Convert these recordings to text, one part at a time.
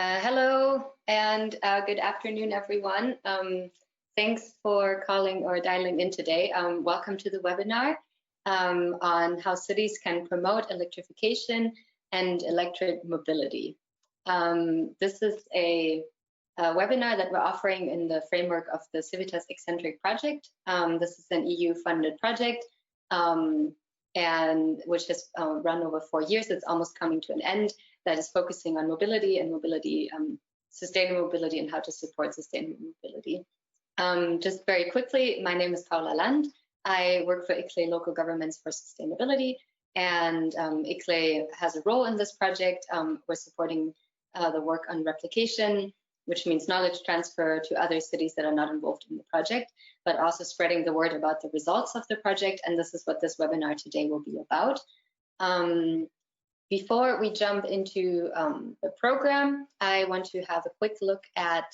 Hello and good afternoon, everyone. Thanks for calling or dialing in today. Welcome to the webinar on how cities can promote electrification and electric mobility. This is a webinar that we're offering in the framework of the CIVITAS ECCENTRIC project. This is an EU-funded project and which has run over 4 years. It's almost coming to an end. That is focusing on mobility and mobility, sustainable mobility, and how to support sustainable mobility. Just very quickly, my name is Paula Land. I work for ICLE Local Governments for Sustainability, and ICLE has a role in this project. We're supporting the work on replication, which means knowledge transfer to other cities that are not involved in the project, but also spreading the word about the results of the project. And this is what this webinar today will be about. Before we jump into the program, I want to have a quick look at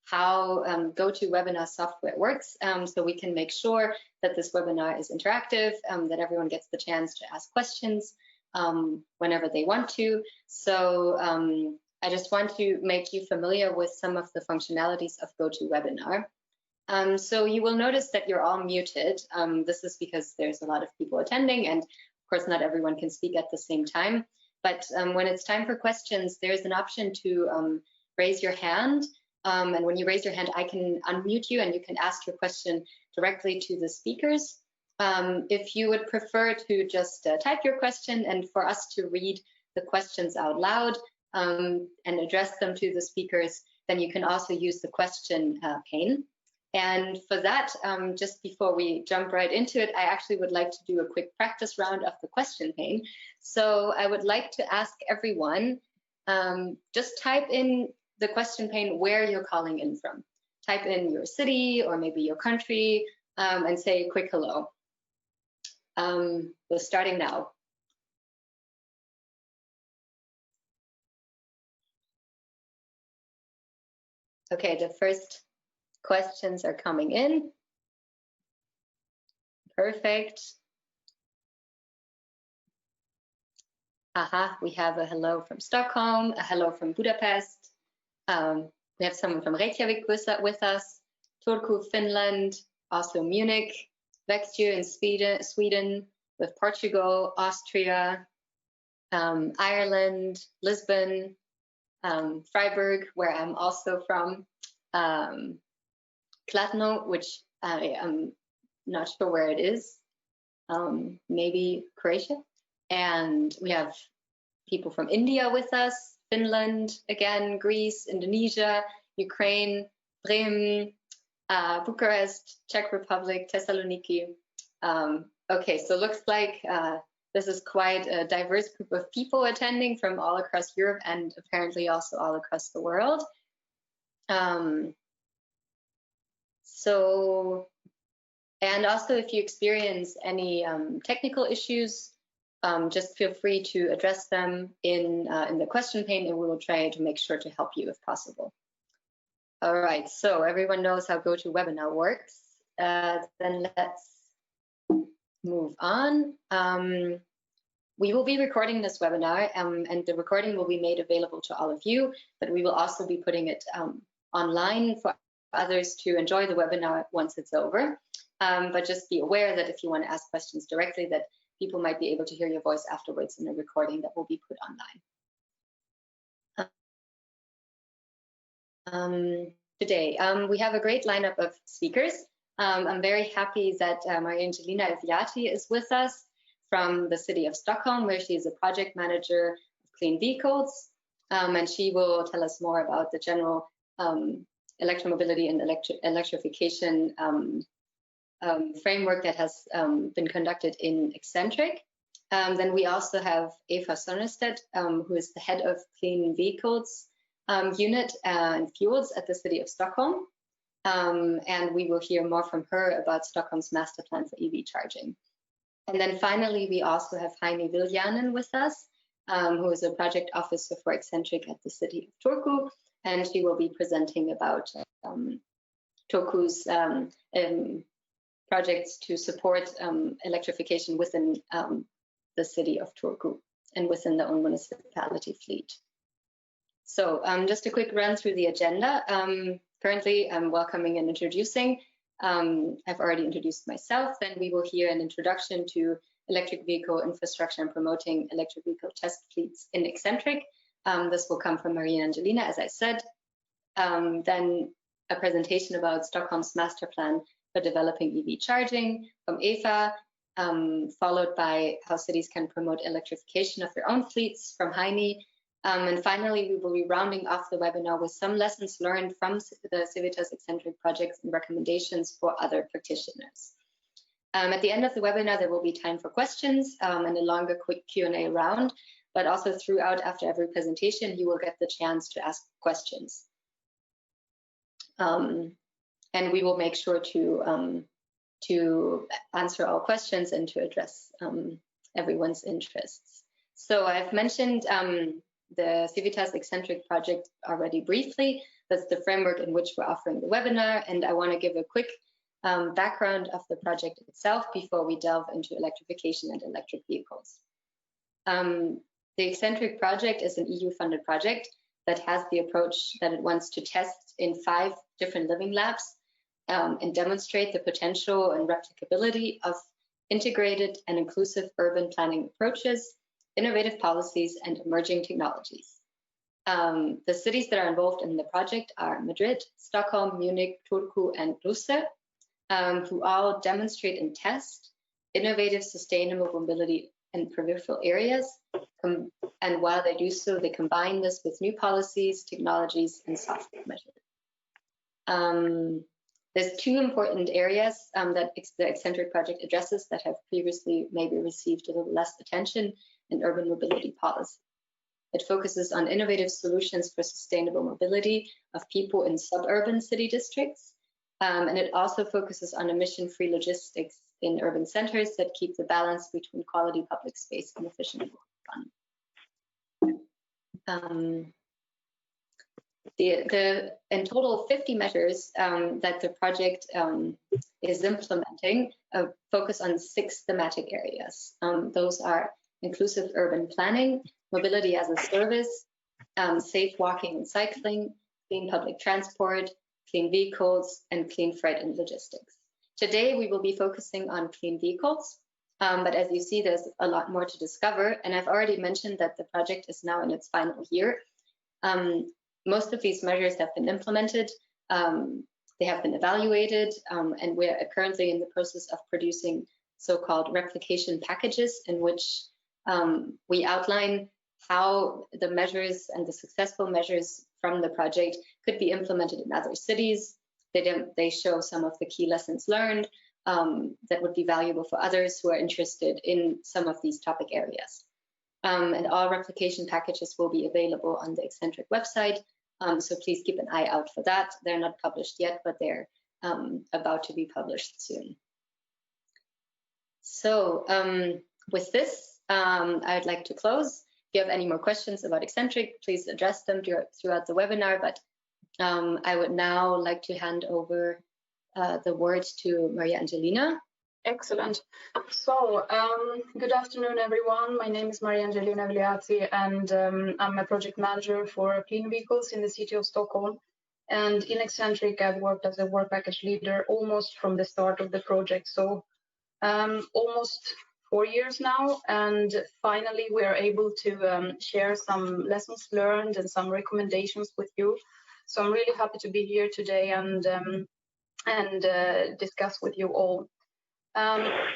how GoToWebinar software works, so we can make sure that this webinar is interactive, that everyone gets the chance to ask questions whenever they want to. So I just want to make you familiar with some of the functionalities of GoToWebinar. So you will notice that you're all muted. This is because there's a lot of people attending, and of course, not everyone can speak at the same time, but when it's time for questions, there's an option to raise your hand. And when you raise your hand, I can unmute you and you can ask your question directly to the speakers. If you would prefer to just type your question and for us to read the questions out loud and address them to the speakers, then you can also use the question pane. And for that, just before we jump right into it, I actually would like to do a quick practice round of the question pane. So I would like to ask everyone, just type in the question pane where you're calling in from. Type in your city or maybe your country and say a quick hello. We're starting now. Okay, the first questions are coming in. Perfect. Aha, we have a hello from Stockholm, a hello from Budapest. We have someone from Reykjavik with us, Turku, Finland, also Munich, Växjö in Sweden, with Portugal, Austria, Ireland, Lisbon, Freiburg, where I'm also from, Kladno, which I am not sure where it is, maybe Croatia. And we have people from India with us, Finland, again, Greece, Indonesia, Ukraine, Bremen, Bucharest, Czech Republic, Thessaloniki. Okay, so looks like this is quite a diverse group of people attending from all across Europe and apparently also all across the world. And also if you experience any technical issues, just feel free to address them in the question pane, and we will try to make sure to help you if possible. All right, so everyone knows how GoToWebinar works. Then let's move on. We will be recording this webinar, and the recording will be made available to all of you, but we will also be putting it online for others to enjoy the webinar once it's over. But just be aware that if you want to ask questions directly, that people might be able to hear your voice afterwards in a recording that will be put online. Today, we have a great lineup of speakers. I'm very happy that Maria Angelina Eviati is with us from the City of Stockholm, where she is a project manager of clean vehicles, and she will tell us more about the general electromobility and electrification framework that has been conducted in Eccentric. Then we also have Eva Sonnestedt, who is the head of Clean Vehicles Unit and Fuels at the City of Stockholm. And we will hear more from her about Stockholm's master plan for EV charging. And then finally, we also have Heini Viljanen with us, who is a project officer for Eccentric at the City of Turku, and she will be presenting about Turku's projects to support electrification within the City of Turku and within the own municipality fleet. So just a quick run through the agenda. Currently, I'm welcoming and introducing. I've already introduced myself. Then we will hear an introduction to electric vehicle infrastructure and promoting electric vehicle test fleets in Eccentric. This will come from Maria Angelina, as I said. Then a presentation about Stockholm's master plan for developing EV charging from Eva, followed by how cities can promote electrification of their own fleets from Heini. And finally, we will be rounding off the webinar with some lessons learned from the CIVITAS Eccentric projects and recommendations for other practitioners. At the end of the webinar, there will be time for questions and a longer quick Q&A round, but also throughout, after every presentation, you will get the chance to ask questions. And we will make sure to answer all questions and to address everyone's interests. So I've mentioned the CIVITAS Eccentric project already briefly. That's the framework in which we're offering the webinar, and I want to give a quick background of the project itself before we delve into electrification and electric vehicles. The Eccentric project is an EU-funded project that has the approach that it wants to test in 5 different living labs and demonstrate the potential and replicability of integrated and inclusive urban planning approaches, innovative policies, and emerging technologies. The cities that are involved in the project are Madrid, Stockholm, Munich, Turku, and Russe, who all demonstrate and test innovative, sustainable mobility in peripheral areas. And while they do so, they combine this with new policies, technologies, and software measures. There's 2 important areas that the Eccentric project addresses that have previously maybe received a little less attention in urban mobility policy. It focuses on innovative solutions for sustainable mobility of people in suburban city districts. And it also focuses on emission-free logistics in urban centers that keep the balance between quality public space and efficient fun. In total, 50 measures that the project is implementing focus on 6 thematic areas. Those are inclusive urban planning, mobility as a service, safe walking and cycling, clean public transport, clean vehicles, and clean freight and logistics. Today, we will be focusing on clean vehicles, but as you see, there's a lot more to discover. And I've already mentioned that the project is now in its final year. Most of these measures have been implemented, they have been evaluated, and we're currently in the process of producing so-called replication packages in which we outline how the measures and the successful measures from the project could be implemented in other cities. They show some of the key lessons learned that would be valuable for others who are interested in some of these topic areas. And all replication packages will be available on the Eccentric website, so please keep an eye out for that. They're not published yet, but they're about to be published soon. So with this, I'd like to close. If you have any more questions about Eccentric, please address them throughout the webinar, but I would now like to hand over the word to Maria Angelina. Excellent. So, good afternoon, everyone. My name is Maria Angelina Vigliazzi, and I'm a project manager for clean vehicles in the City of Stockholm. And in Eccentric, I've worked as a work package leader almost from the start of the project. So, almost 4 years now, and finally we are able to share some lessons learned and some recommendations with you. So I'm really happy to be here today and discuss with you all. The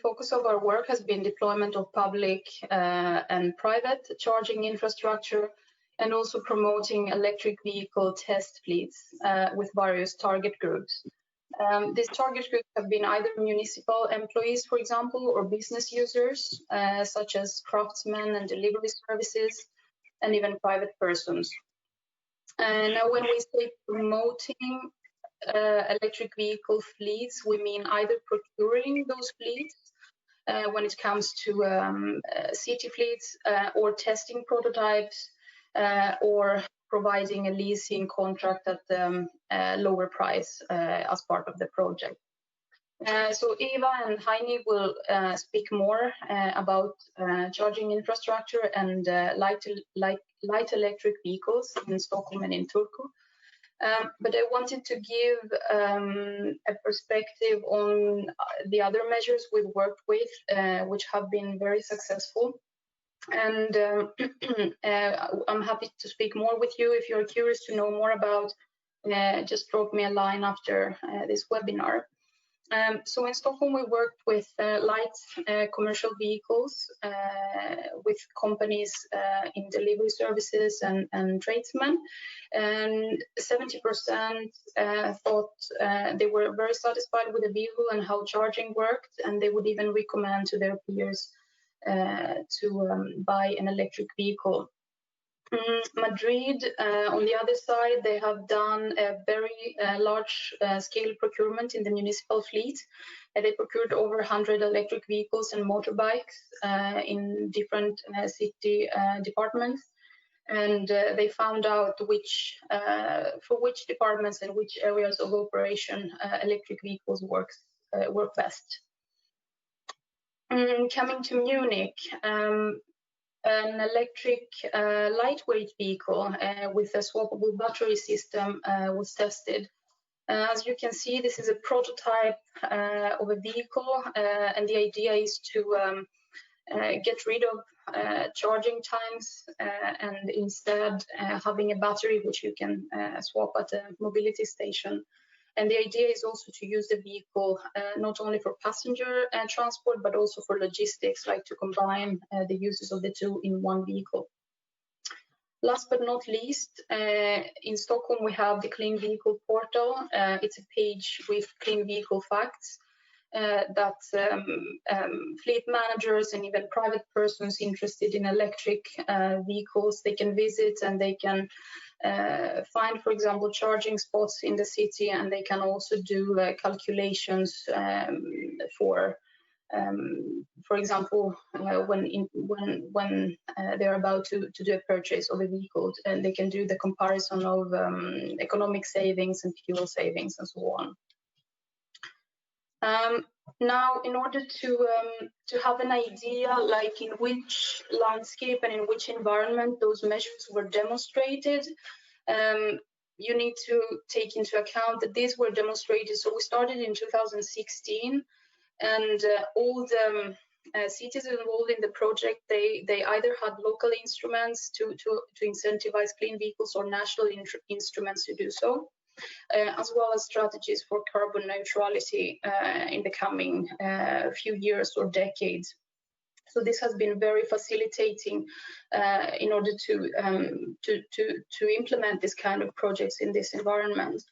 focus of our work has been deployment of public and private charging infrastructure, and also promoting electric vehicle test fleets with various target groups. These target groups have been either municipal employees, for example, or business users, such as craftsmen and delivery services, and even private persons. And now when we say promoting electric vehicle fleets, we mean either procuring those fleets when it comes to city fleets, or testing prototypes, or providing a leasing contract at a lower price as part of the project. So Eva and Heini will speak more about charging infrastructure and light electric vehicles in Stockholm and in Turku. But I wanted to give a perspective on the other measures we've worked with, which have been very successful. And I'm happy to speak more with you. If you're curious to know more about, just drop me a line after this webinar. So in Stockholm, we worked with light commercial vehicles with companies in delivery services and tradesmen. And 70% thought they were very satisfied with the vehicle and how charging worked, and they would even recommend to their peers to buy an electric vehicle. Madrid, on the other side, they have done a very large scale procurement in the municipal fleet. They procured over 100 electric vehicles and motorbikes in different city departments. And they found out for which departments and which areas of operation electric vehicles work best. Coming to Munich, an electric lightweight vehicle with a swappable battery system was tested. As you can see, this is a prototype of a vehicle, and the idea is to get rid of charging times and instead having a battery which you can swap at a mobility station. And the idea is also to use the vehicle not only for passenger transport, but also for logistics, like to combine the uses of the two in one vehicle. Last but not least, in Stockholm, we have the Clean Vehicle Portal. It's a page with clean vehicle facts that fleet managers and even private persons interested in electric vehicles, they can visit and they can find, for example, charging spots in the city, and they can also do calculations for example, when they're about to do a purchase of a vehicle, and they can do the comparison of economic savings and fuel savings and so on. Now, in order to have an idea, like in which landscape and in which environment those measures were demonstrated, you need to take into account that these were demonstrated. So we started in 2016, and all the cities involved in the project, they either had local instruments to incentivize clean vehicles or national instruments to do so. As well as strategies for carbon neutrality in the coming few years or decades. So this has been very facilitating in order to implement this kind of projects in this environment.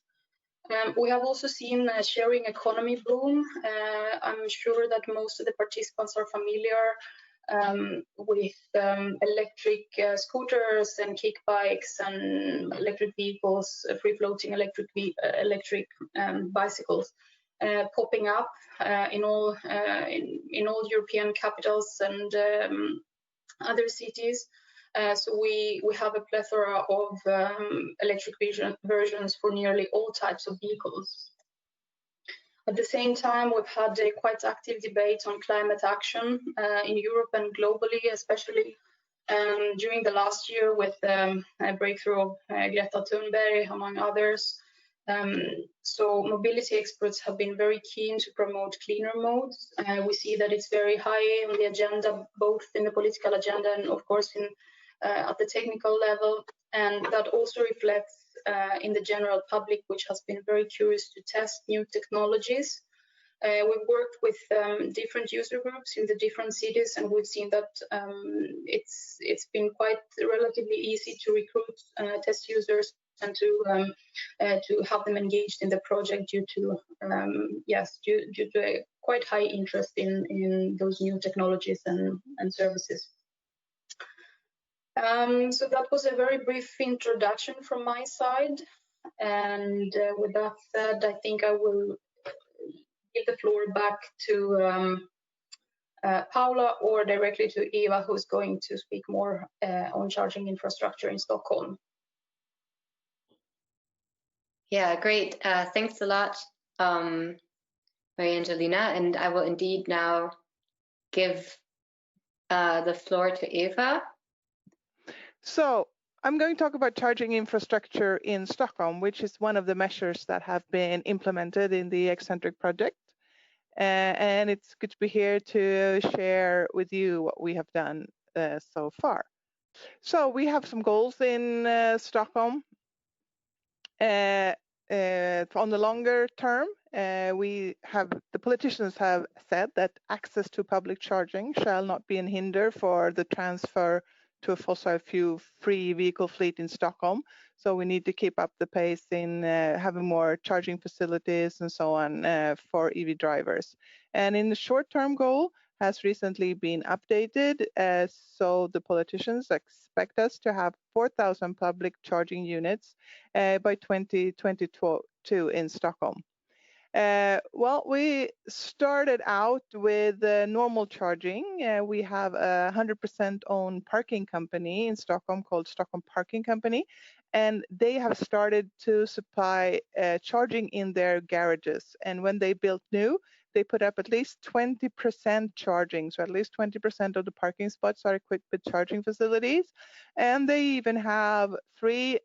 We have also seen a sharing economy boom. I'm sure that most of the participants are familiar with electric scooters and kick bikes and electric vehicles, free-floating electric bicycles popping up in all European capitals and other cities. So we have a plethora of electric versions for nearly all types of vehicles. At the same time, we've had a quite active debate on climate action in Europe and globally, especially during the last year with a breakthrough of Greta Thunberg, among others. So mobility experts have been very keen to promote cleaner modes. We see that it's very high on the agenda, both in the political agenda and, of course, at the technical level. And that also reflects in the general public, which has been very curious to test new technologies. We've worked with different user groups in the different cities, and we've seen that it's been quite relatively easy to recruit test users and to have them engaged in the project due to a quite high interest in those new technologies and services. So that was a very brief introduction from my side. And with that said, I think I will give the floor back to Paula or directly to Eva, who's going to speak more on charging infrastructure in Stockholm. Yeah, great. Thanks a lot. Maria Angelina, and I will indeed now give the floor to Eva. So I'm going to talk about charging infrastructure in Stockholm, which is one of the measures that have been implemented in the Eccentric project. And it's good to be here to share with you what we have done so far. So we have some goals in Stockholm. On the longer term, the politicians have said that access to public charging shall not be an hinder for the transfer to a fossil fuel-free vehicle fleet in Stockholm. So we need to keep up the pace in having more charging facilities and so on for EV drivers. And in the short-term goal has recently been updated, so the politicians expect us to have 4,000 public charging units by 2022 in Stockholm. Well, we started out with normal charging. We have a 100% owned parking company in Stockholm called Stockholm Parking Company, and they have started to supply charging in their garages. And when they built new, they put up at least 20% charging. So at least 20% of the parking spots are equipped with charging facilities. And they even have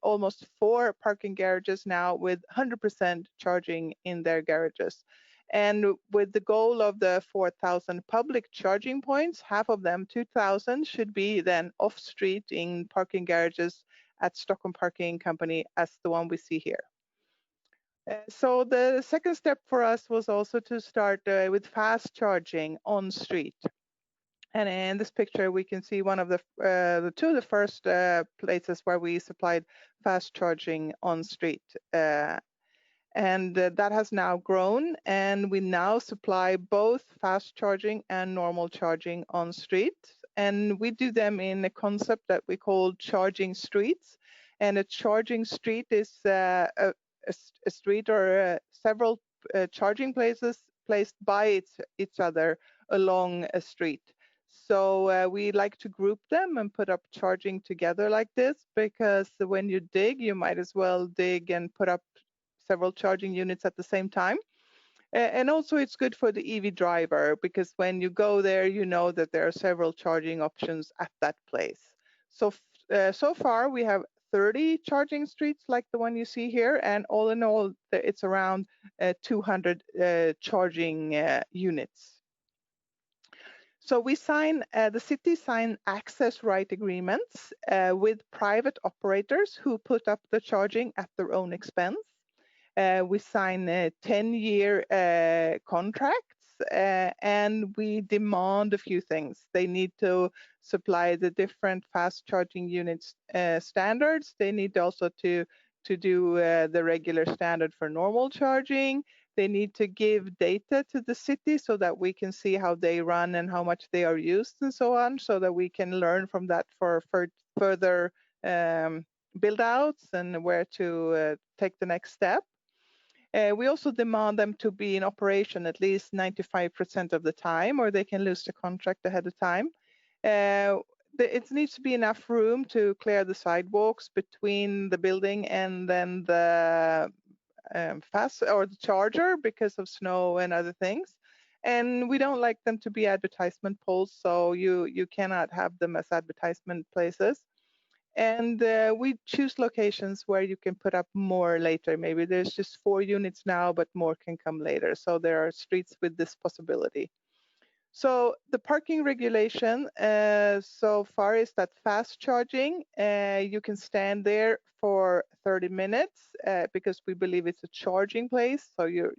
almost four parking garages now with 100% charging in their garages. And with the goal of the 4,000 public charging points, half of them, 2,000, should be then off-street in parking garages at Stockholm Parking Company as the one we see here. So the second step for us was also to start with fast charging on street. And in this picture, we can see one of the two of the first places where we supplied fast charging on street. And that has now grown, and we now supply both fast charging and normal charging on street. And we do them in a concept that we call charging streets. And a charging street is a street or several charging places placed by each other along a street. So we like to group them and put up charging together like this, because when you dig, you might as well dig and put up several charging units at the same time. And also it's good for the EV driver, because when you go there, you know that there are several charging options at that place. So so far we have 30 charging streets like the one you see here, and all in all, it's around 200 charging units. So we the city sign access right agreements with private operators who put up the charging at their own expense. We sign 10-year contracts, and we demand a few things. They need to supply the different fast charging units standards. They need also to do the regular standard for normal charging. They need to give data to the city so that we can see how they run and how much they are used and so on, so that we can learn from that for further build outs and where to take the next step. We also demand them to be in operation at least 95% of the time, or they can lose the contract ahead of time. It needs to be enough room to clear the sidewalks between the building and then the the charger because of snow and other things. And we don't like them to be advertisement poles, so you cannot have them as advertisement places. And we choose locations where you can put up more later. Maybe there's just 4 units now, but more can come later. So there are streets with this possibility. So the parking regulation so far is that fast charging, you can stand there for 30 minutes because we believe it's a charging place. So you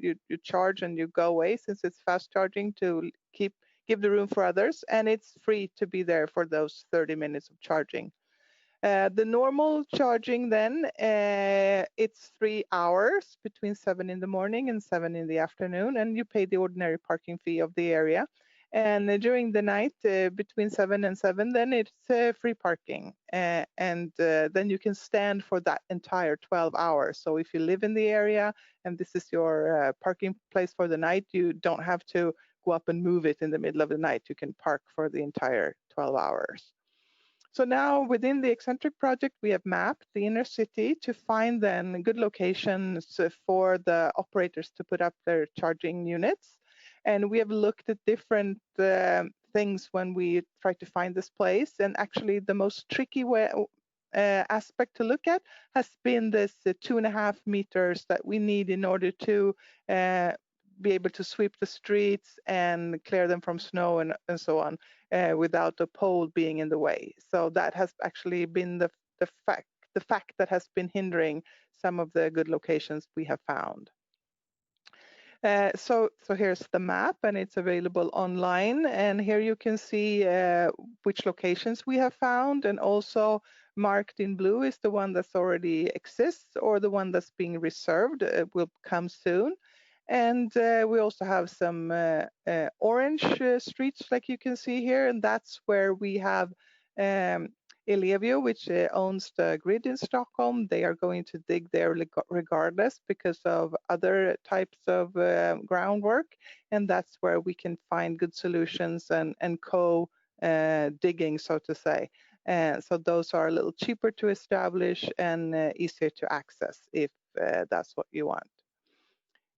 charge and you go away, since it's fast charging, to give the room for others. And it's free to be there for those 30 minutes of charging. The normal charging then, it's 3 hours between 7 in the morning and 7 in the afternoon, and you pay the ordinary parking fee of the area. And during the night, between 7 and 7, then it's free parking. And then you can stand for that entire 12 hours. So if you live in the area and this is your parking place for the night, you don't have to go up and move it in the middle of the night. You can park for the entire 12 hours. So now within the Eccentric project, we have mapped the inner city to find then good locations for the operators to put up their charging units. And we have looked at different things when we try to find this place. And actually the most tricky way, aspect to look at has been this 2.5 meters that we need in order to be able to sweep the streets and clear them from snow and so on without the pole being in the way. So that has actually been the fact that has been hindering some of the good locations we have found. So here's the map, and it's available online. And here you can see which locations we have found, and also marked in blue is the one that's already exists, or the one that's being reserved will come soon. And we also have some orange streets, like you can see here, and that's where we have LEVs, which owns the grid in Stockholm. They are going to dig there regardless because of other types of groundwork, and that's where we can find good solutions and co-digging, so to say. So those are a little cheaper to establish and easier to access if that's what you want.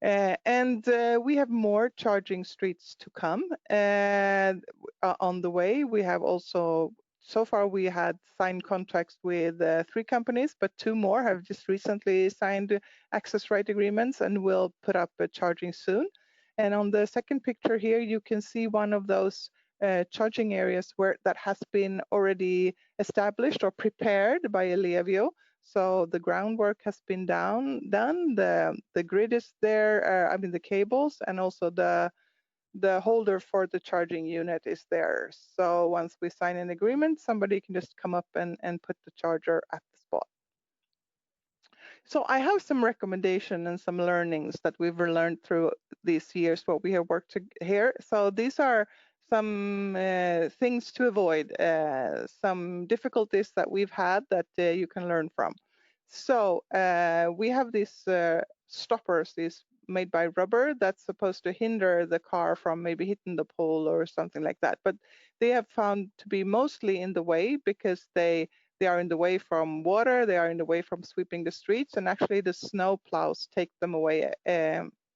And we have more charging streets to come on the way. We have also, so far we had signed contracts with 3 companies, but 2 more have just recently signed access right agreements and will put up a charging soon. And on the second picture here, you can see one of those charging areas where that has been already established or prepared by a LEVs. So the groundwork has been done. The grid is there. I mean the cables, and also the holder for the charging unit is there. So once we sign an agreement, somebody can just come up and put the charger at the spot. So I have some recommendation and some learnings that we've learned through these years, what we have worked here. So these are some things to avoid, some difficulties that we've had that you can learn from. So we have these stoppers, these made by rubber, that's supposed to hinder the car from maybe hitting the pole or something like that. But they have found to be mostly in the way because they are in the way from water, they are in the way from sweeping the streets, and actually the snow plows take them away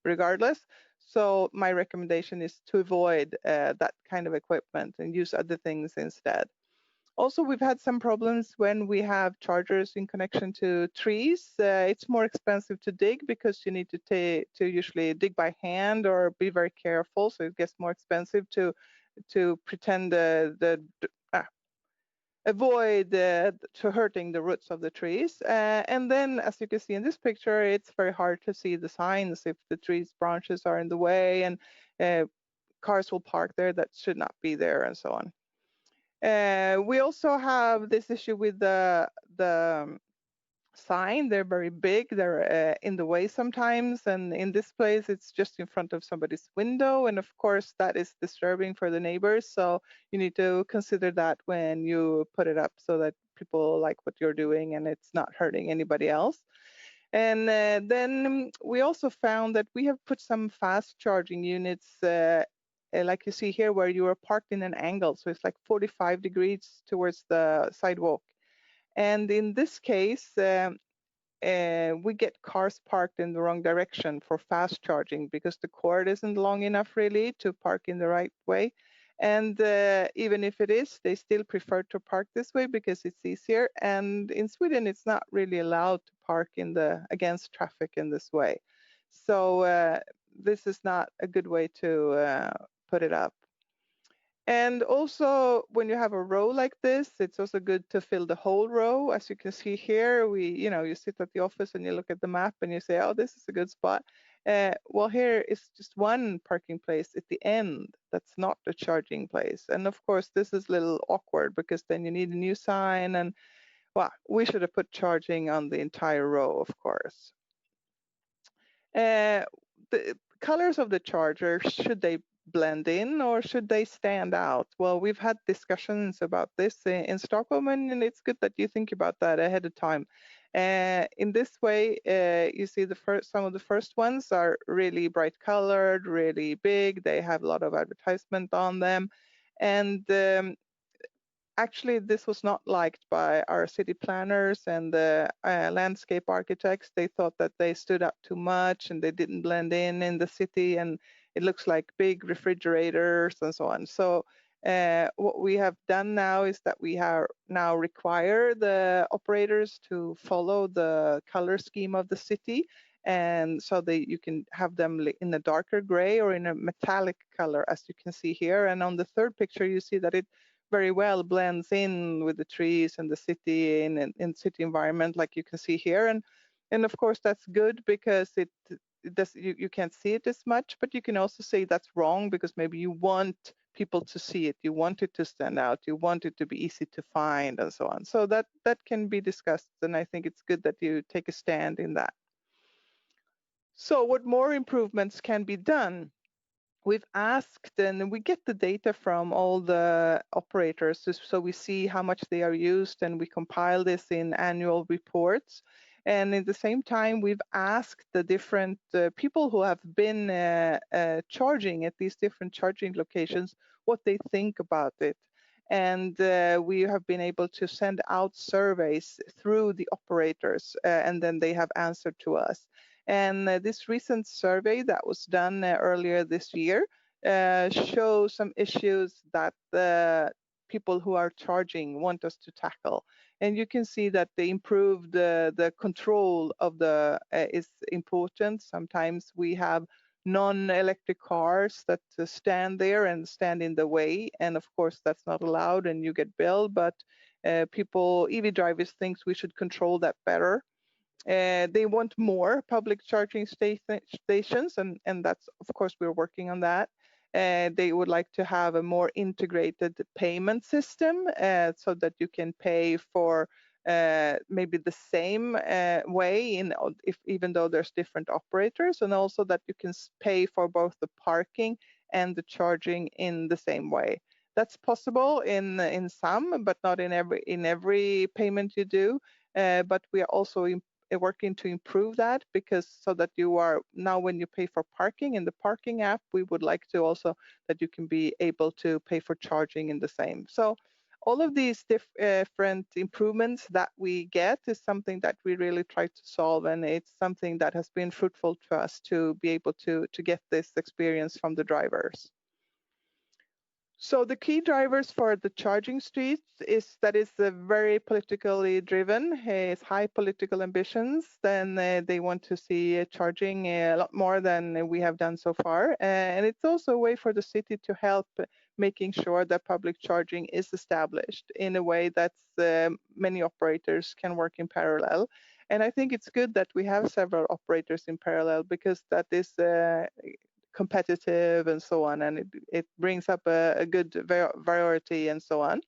regardless. So my recommendation is to avoid that kind of equipment and use other things instead. Also, we've had some problems when we have chargers in connection to trees. It's more expensive to dig because you need to usually dig by hand or be very careful. So it gets more expensive to pretend avoid to hurting the roots of the trees. And then, as you can see in this picture, it's very hard to see the signs if the tree's branches are in the way, and cars will park there that should not be there, and so on. We also have this issue with the sign. They're very big, they're in the way sometimes, and in this place it's just in front of somebody's window, and of course that is disturbing for the neighbors, so you need to consider that when you put it up so that people like what you're doing and it's not hurting anybody else. And then we also found that we have put some fast charging units like you see here, where you are parked in an angle, so it's like 45 degrees towards the sidewalk. And in this case, we get cars parked in the wrong direction for fast charging because the cord isn't long enough really to park in the right way. And even if it is, they still prefer to park this way because it's easier. And in Sweden, it's not really allowed to park against traffic in this way. So this is not a good way to put it up. And also, when you have a row like this, it's also good to fill the whole row. As you can see here, you sit at the office and you look at the map and you say, oh, this is a good spot. Well, here is just one parking place at the end. That's not the charging place. And of course, this is a little awkward because then you need a new sign. And well, we should have put charging on the entire row, of course. The colors of the chargers, should they blend in or should they stand out? Well, we've had discussions about this in Stockholm, and it's good that you think about that ahead of time. In this way, you see some of the first ones are really bright colored, really big. They have a lot of advertisement on them. And actually, this was not liked by our city planners and the landscape architects. They thought that they stood up too much and they didn't blend in the city, and it looks like big refrigerators and so on. So what we have done now is that we are now require the operators to follow the color scheme of the city, and so you can have them in a darker gray or in a metallic color, as you can see here. And on the third picture, you see that it very well blends in with the trees and the city in city environment, like you can see here. And of course that's good because it does, you can't see it as much, but you can also say that's wrong because maybe you want people to see it, you want it to stand out, you want it to be easy to find, and so on. So that can be discussed, and I think it's good that you take a stand in that. So what more improvements can be done? We've asked, and we get the data from all the operators, so we see how much they are used, and we compile this in annual reports. And at the same time, we've asked the different people who have been charging at these different charging locations what they think about it. And we have been able to send out surveys through the operators, and then they have answered to us. And this recent survey that was done earlier this year shows some issues that the people who are charging want us to tackle. And you can see that the improved the control of the is important. Sometimes we have non-electric cars that stand there and stand in the way, and of course that's not allowed and you get billed, but EV drivers think we should control that better. They want more public charging stations, and that's, of course, we're working on that. They would like to have a more integrated payment system so that you can pay for maybe the same way, even though there's different operators, and also that you can pay for both the parking and the charging in the same way. That's possible in some, but not in every payment you do. But we are also working to improve that, because so that you are now, when you pay for parking in the parking app, we would like to also that you can be able to pay for charging in the same. So all of these different improvements that we get is something that we really try to solve, and it's something that has been fruitful to us to be able to get this experience from the drivers. So the key drivers for the charging streets is that it's very politically driven. It's high political ambitions. Then they want to see charging a lot more than we have done so far. And it's also a way for the city to help making sure that public charging is established in a way that many operators can work in parallel. And I think it's good that we have several operators in parallel, because that is competitive and so on, and it brings up a good variety and so on.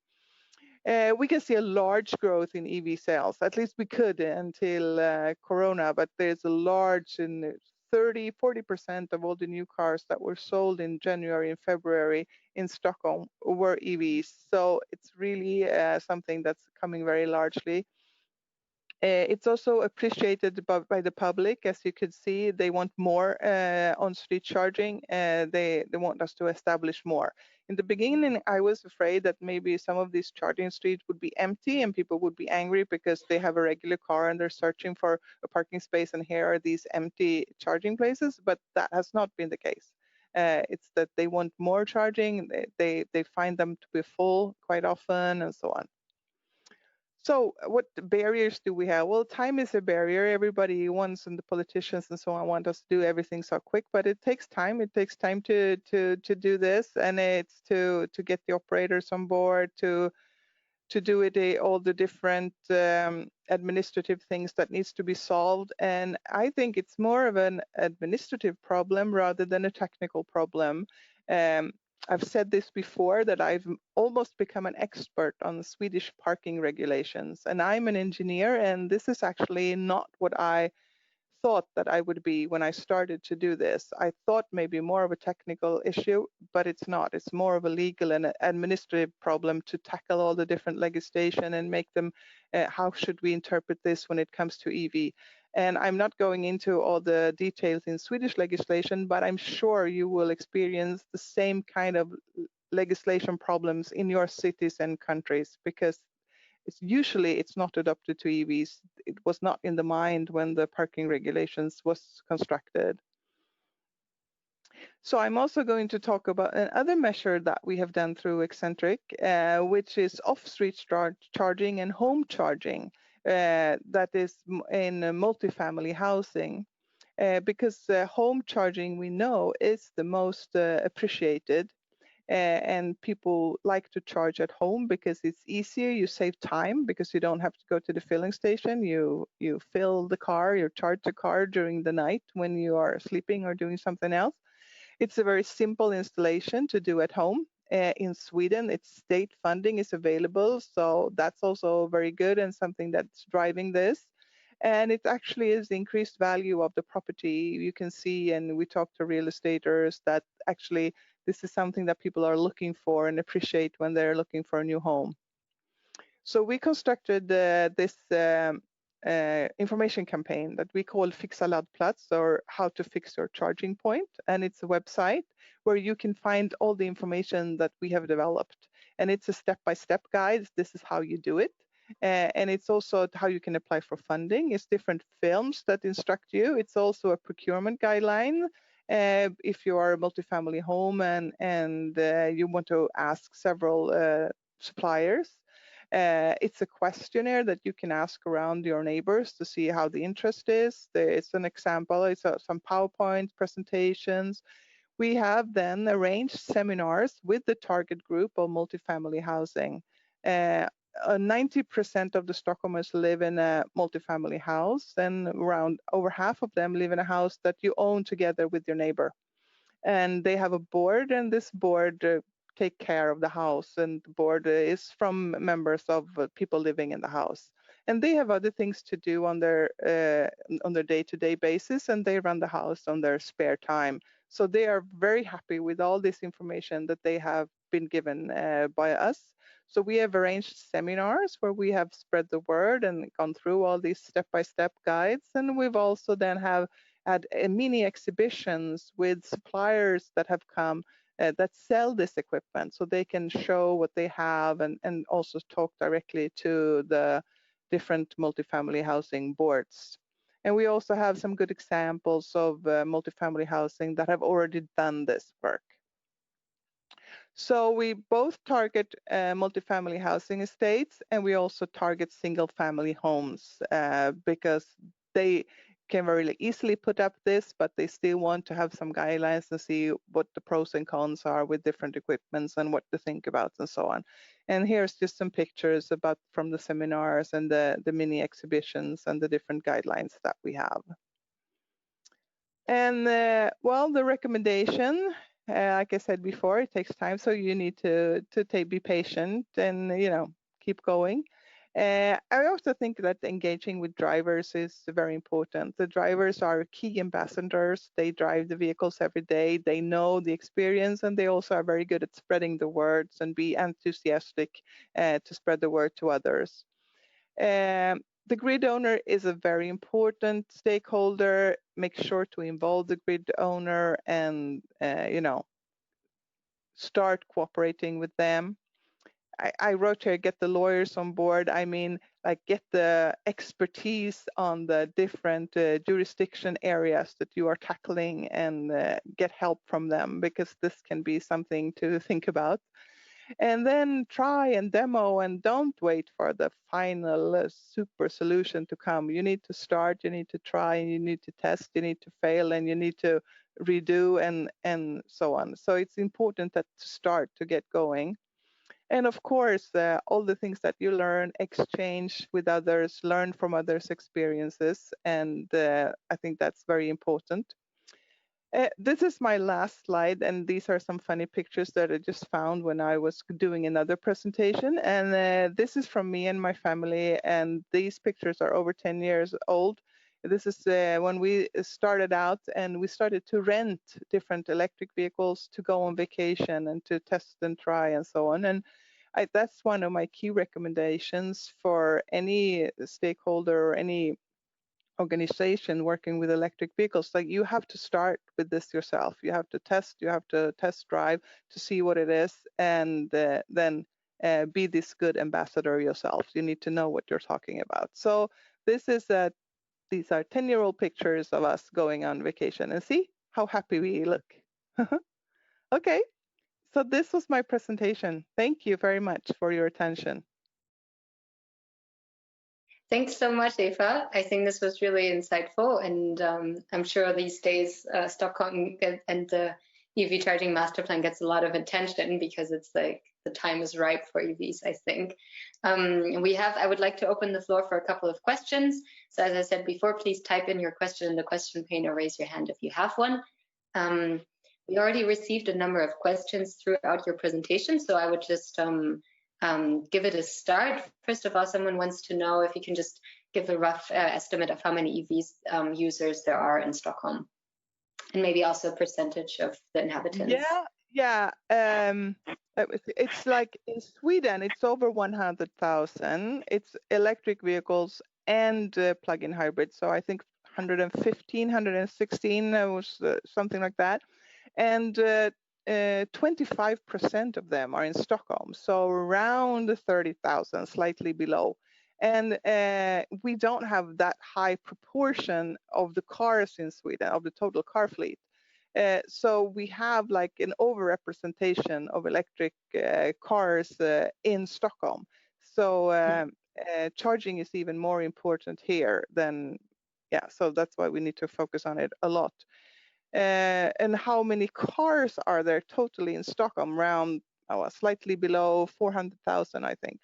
We can see a large growth in EV sales. At least we could until Corona, but there's a large, 30–40% of all the new cars that were sold in January and February in Stockholm were EVs. So it's really something that's coming very largely. It's also appreciated by the public. As you could see, they want more on-street charging. They want us to establish more. In the beginning, I was afraid that maybe some of these charging streets would be empty and people would be angry because they have a regular car and they're searching for a parking space, and here are these empty charging places, but that has not been the case. It's that they want more charging. They find them to be full quite often and so on. So what barriers do we have? Well, time is a barrier. Everybody wants, and the politicians and so on want us to do everything so quick, but it takes time. It takes time to do this, and it's to get the operators on board, to do it, all the different administrative things that needs to be solved. And I think it's more of an administrative problem rather than a technical problem. I've said this before, that I've almost become an expert on the Swedish parking regulations, and I'm an engineer, and this is actually not what I thought that I would be when I started to do this. I thought maybe more of a technical issue, but it's not. It's more of a legal and administrative problem to tackle all the different legislation and make them, how should we interpret this when it comes to EV? And I'm not going into all the details in Swedish legislation, but I'm sure you will experience the same kind of legislation problems in your cities and countries, because it's not adapted to EVs. It was not in the mind when the parking regulations was constructed. So I'm also going to talk about another measure that we have done through Eccentric, which is off-street charging and home charging, that is in multifamily housing. Because home charging, we know, is the most appreciated, and people like to charge at home because it's easier. You save time because you don't have to go to the filling station. You fill the car, you charge the car during the night when you are sleeping or doing something else. It's a very simple installation to do at home. In Sweden, its state funding is available, so that's also very good and something that's driving this. And it actually is the increased value of the property. You can see, and we talk to real estaters, that actually this is something that people are looking for and appreciate when they're looking for a new home. So we constructed this information campaign that we call Fixa Laddplats, or how to fix your charging point. And it's a website where you can find all the information that we have developed. And it's a step-by-step guide. This is how you do it. And it's also how you can apply for funding. It's different films that instruct you. It's also a procurement guideline. If you are a multifamily home and you want to ask several suppliers. It's a questionnaire that you can ask around your neighbors to see how the interest is. It's an example. It's some PowerPoint presentations. We have then arranged seminars with the target group of multifamily housing. 90% of the Stockholmers live in a multifamily house, and around over half of them live in a house that you own together with your neighbor. And they have a board, and this board take care of the house, and the board is from members of people living in the house. And they have other things to do on their day-to-day basis, and they run the house on their spare time. So they are very happy with all this information that they have been given by us. So we have arranged seminars where we have spread the word and gone through all these step-by-step guides. And we've also then have had mini exhibitions with suppliers that have come that sell this equipment, so they can show what they have and also talk directly to the different multifamily housing boards. And we also have some good examples of multifamily housing that have already done this work. So we both target multifamily housing estates, and we also target single family homes because they can very easily put up this, but they still want to have some guidelines and see what the pros and cons are with different equipments and what to think about and so on. And here's just some pictures about from the seminars and the mini exhibitions and the different guidelines that we have. And well, the recommendation, like I said before, it takes time, so you need to be patient and keep going. I also think that engaging with drivers is very important. The drivers are key ambassadors. They drive the vehicles every day. They know the experience, and they also are very good at spreading the words and be enthusiastic to spread the word to others. The grid owner is a very important stakeholder. Make sure to involve the grid owner and, start cooperating with them. I wrote here, get the lawyers on board. I mean, like, get the expertise on the different jurisdiction areas that you are tackling and get help from them, because this can be something to think about. And then try and demo, and don't wait for the final super solution to come. You need to start, you need to try, and you need to test, you need to fail, and you need to redo and so on. So it's important that to start, to get going. And of course, all the things that you learn, exchange with others, learn from others' experiences. And I think that's very important. This is my last slide, and these are some funny pictures that I just found when I was doing another presentation. And this is from me and my family, and these pictures are over 10 years old. This is when we started out, and we started to rent different electric vehicles to go on vacation and to test and try and so on. And that's one of my key recommendations for any stakeholder or any organization working with electric vehicles. Like, you have to start with this yourself. You have to test drive to see what it is, and then be this good ambassador yourself. You need to know what you're talking about. So this is these are 10-year-old pictures of us going on vacation, and see how happy we look. Okay, so this was my presentation. Thank you very much for your attention. Thanks so much, Eva. I think this was really insightful, and I'm sure these days Stockholm and the EV charging master plan gets a lot of attention because it's like the time is ripe for EVs, I think. I would like to open the floor for a couple of questions. So as I said before, please type in your question in the question pane or raise your hand if you have one. We already received a number of questions throughout your presentation, so I would just give it a start. First of all, someone wants to know if you can just give a rough estimate of how many EVs users there are in Stockholm, and maybe also a percentage of the inhabitants. Yeah. It's like in Sweden, it's over 100,000. It's electric vehicles and plug-in hybrids. So I think 115, 116 was something like that. And 25% of them are in Stockholm, so around 30,000, slightly below. And we don't have that high proportion of the cars in Sweden, of the total car fleet. So we have like an overrepresentation of electric cars in Stockholm. So charging is even more important here than, so that's why we need to focus on it a lot. And how many cars are there totally in Stockholm? Around slightly below 400,000, I think.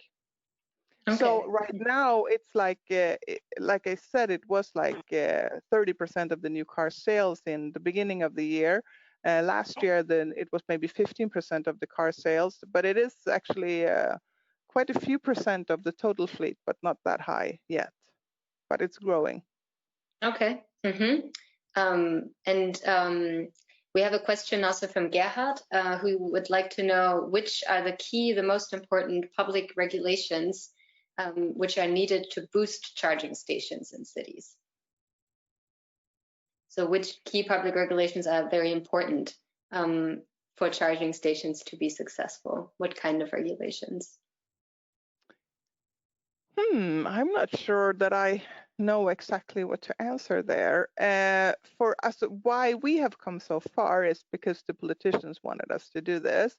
Okay. So right now it's like I said, it was like 30% of the new car sales in the beginning of the year. Last year, then it was maybe 15% of the car sales, but it is actually quite a few percent of the total fleet, but not that high yet. But it's growing. Okay. We have a question also from Gerhard, who would like to know which are the most important public regulations which are needed to boost charging stations in cities. So which key public regulations are very important for charging stations to be successful? What kind of regulations? I'm not sure that I know exactly what to answer there. For us, why we have come so far is because the politicians wanted us to do this.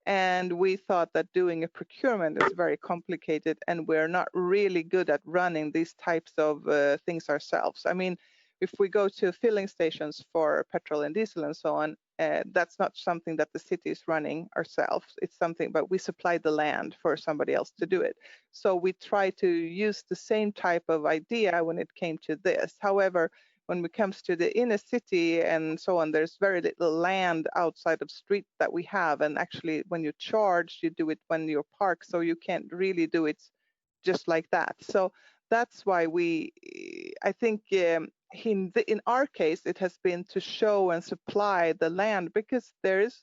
And we thought that doing a procurement is very complicated, and we're not really good at running these types of things ourselves. I mean, if we go to filling stations for petrol and diesel and so on, that's not something that the city is running ourselves. It's something, but we supply the land for somebody else to do it. So we try to use the same type of idea when it came to this. However, when it comes to the inner city and so on, there's very little land outside of street that we have. And actually, when you charge, you do it when you're parked, so you can't really do it just like that. So that's why I think in our case, it has been to show and supply the land, because there is,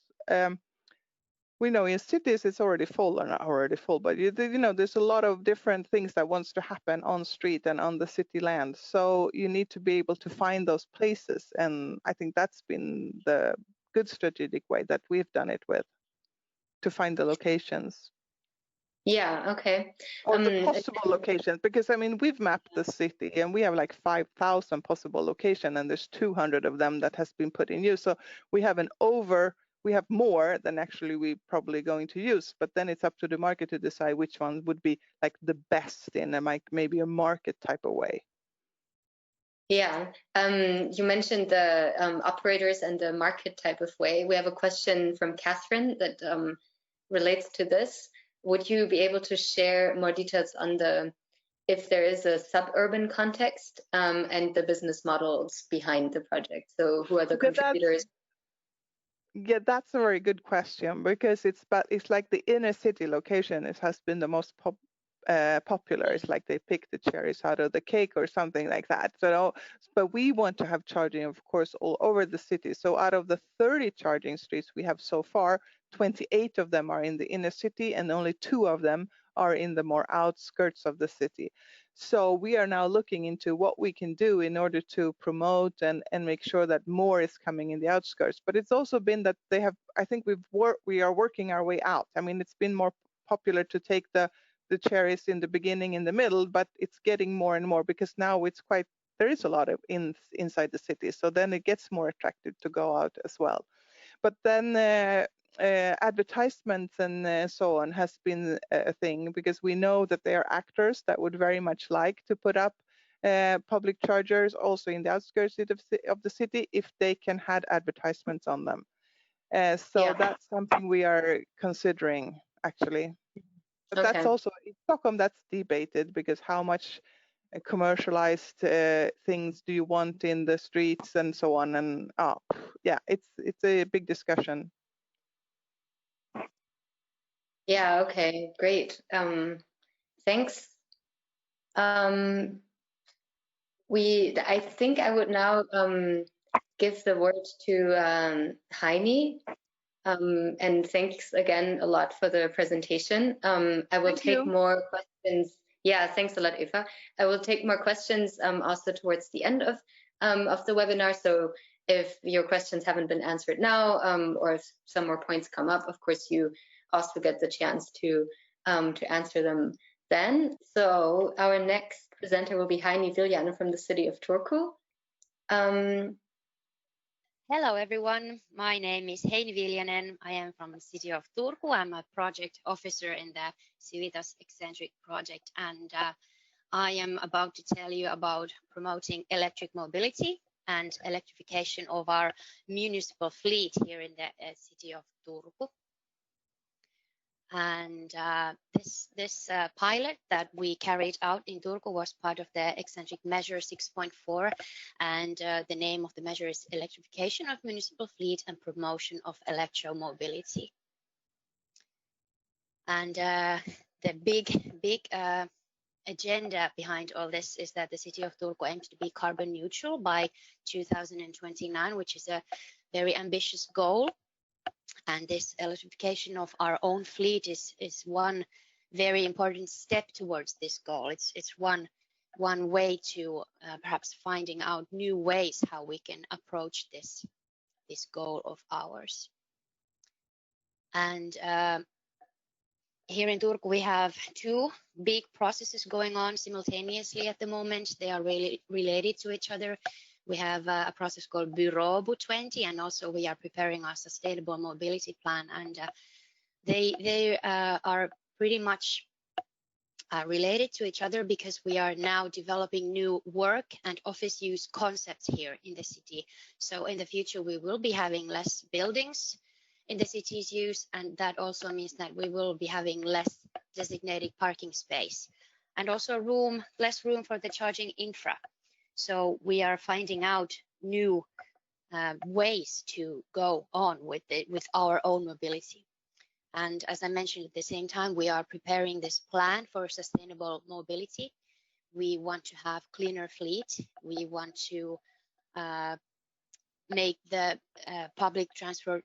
we know in cities it's already full, or not already full, but there's a lot of different things that wants to happen on street and on the city land. So you need to be able to find those places, and I think that's been the good strategic way that we've done it with, to find the locations. Yeah, okay. Or the possible locations, because I mean, we've mapped the city and we have like 5,000 possible locations, and there's 200 of them that has been put in use. So we have more than actually we're probably going to use, but then it's up to the market to decide which one would be like the best in maybe a market type of way. Yeah, you mentioned the operators and the market type of way. We have a question from Catherine that relates to this. Would you be able to share more details on if there is a suburban context and the business models behind the project? So who are the contributors? Yeah, that's a very good question, because it's like the inner city location. It has been the most popular. It's like they pick the cherries out of the cake or something like that. So, but we want to have charging, of course, all over the city. So out of the 30 charging streets we have so far, 28 of them are in the inner city, and only 2 of them are in the more outskirts of the city. So we are now looking into what we can do in order to promote and make sure that more is coming in the outskirts. But it's also been that I think we are working our way out. I mean, it's been more popular to take the cherries in the beginning, in the middle, but it's getting more and more, because now there is a lot of inside the city. So then it gets more attractive to go out as well. but then advertisements and so on has been a thing, because we know that there are actors that would very much like to put up public chargers also in the outskirts of the city if they can have advertisements on them. So that's something we are considering, actually. But that's also in Stockholm, that's debated, because how much commercialized things do you want in the streets and so on, and yeah, it's a big discussion. Yeah, okay, great. Thanks. I think I would now give the word to Heini. And thanks again a lot for the presentation. I will take more questions. Yeah, thanks a lot, Eva. I will take more questions also towards the end of the webinar. So if your questions haven't been answered now, or if some more points come up, of course, you also get the chance to answer them then. So our next presenter will be Heini Viljanen from the City of Turku. Hello everyone, my name is Heini Viljanen. I am from the City of Turku. I'm a project officer in the CIVITAS ECCENTRIC project, and I am about to tell you about promoting electric mobility and electrification of our municipal fleet here in the City of Turku. And this pilot that we carried out in Turku was part of the eccentric measure 6.4, and the name of the measure is Electrification of Municipal Fleet and Promotion of Electromobility. And the big agenda behind all this is that the City of Turku aims to be carbon neutral by 2029, which is a very ambitious goal. And this electrification of our own fleet is one very important step towards this goal. It's one way to perhaps finding out new ways how we can approach this goal of ours. And here in Turku, we have two big processes going on simultaneously at the moment. They are really related to each other. We have a process called Byrábo 20, and also we are preparing our sustainable mobility plan. And they are pretty much related to each other, because we are now developing new work and office use concepts here in the city. So in the future, we will be having less buildings in the city's use, and that also means that we will be having less designated parking space, and also less room for the charging infra. So we are finding out new ways to go on with our own mobility. And as I mentioned, at the same time, we are preparing this plan for sustainable mobility. We want to have cleaner fleet. We want to make the public transport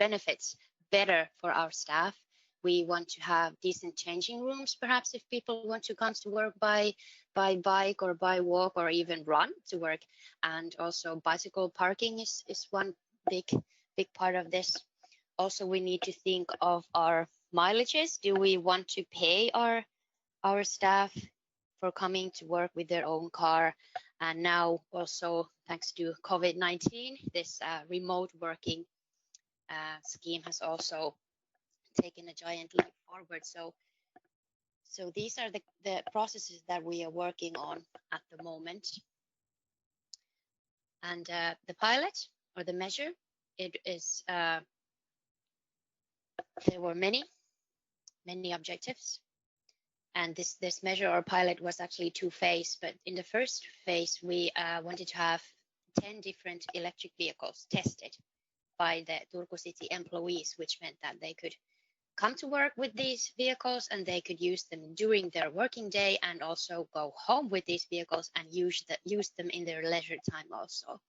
benefits better for our staff. We want to have decent changing rooms, perhaps if people want to come to work by bike or by walk or even run to work. And also bicycle parking is one big part of this. Also, we need to think of our mileages. Do we want to pay our staff for coming to work with their own car? And now also, thanks to COVID-19, this remote working scheme has also taken a giant leap forward. So these are the processes that we are working on at the moment. And the pilot, or the measure, it is there were many objectives. And this measure or pilot was actually two-phase, but in the first phase, we wanted to have 10 different electric vehicles tested by the Turku city employees, which meant that they could come to work with these vehicles and they could use them during their working day, and also go home with these vehicles and use them in their leisure time also.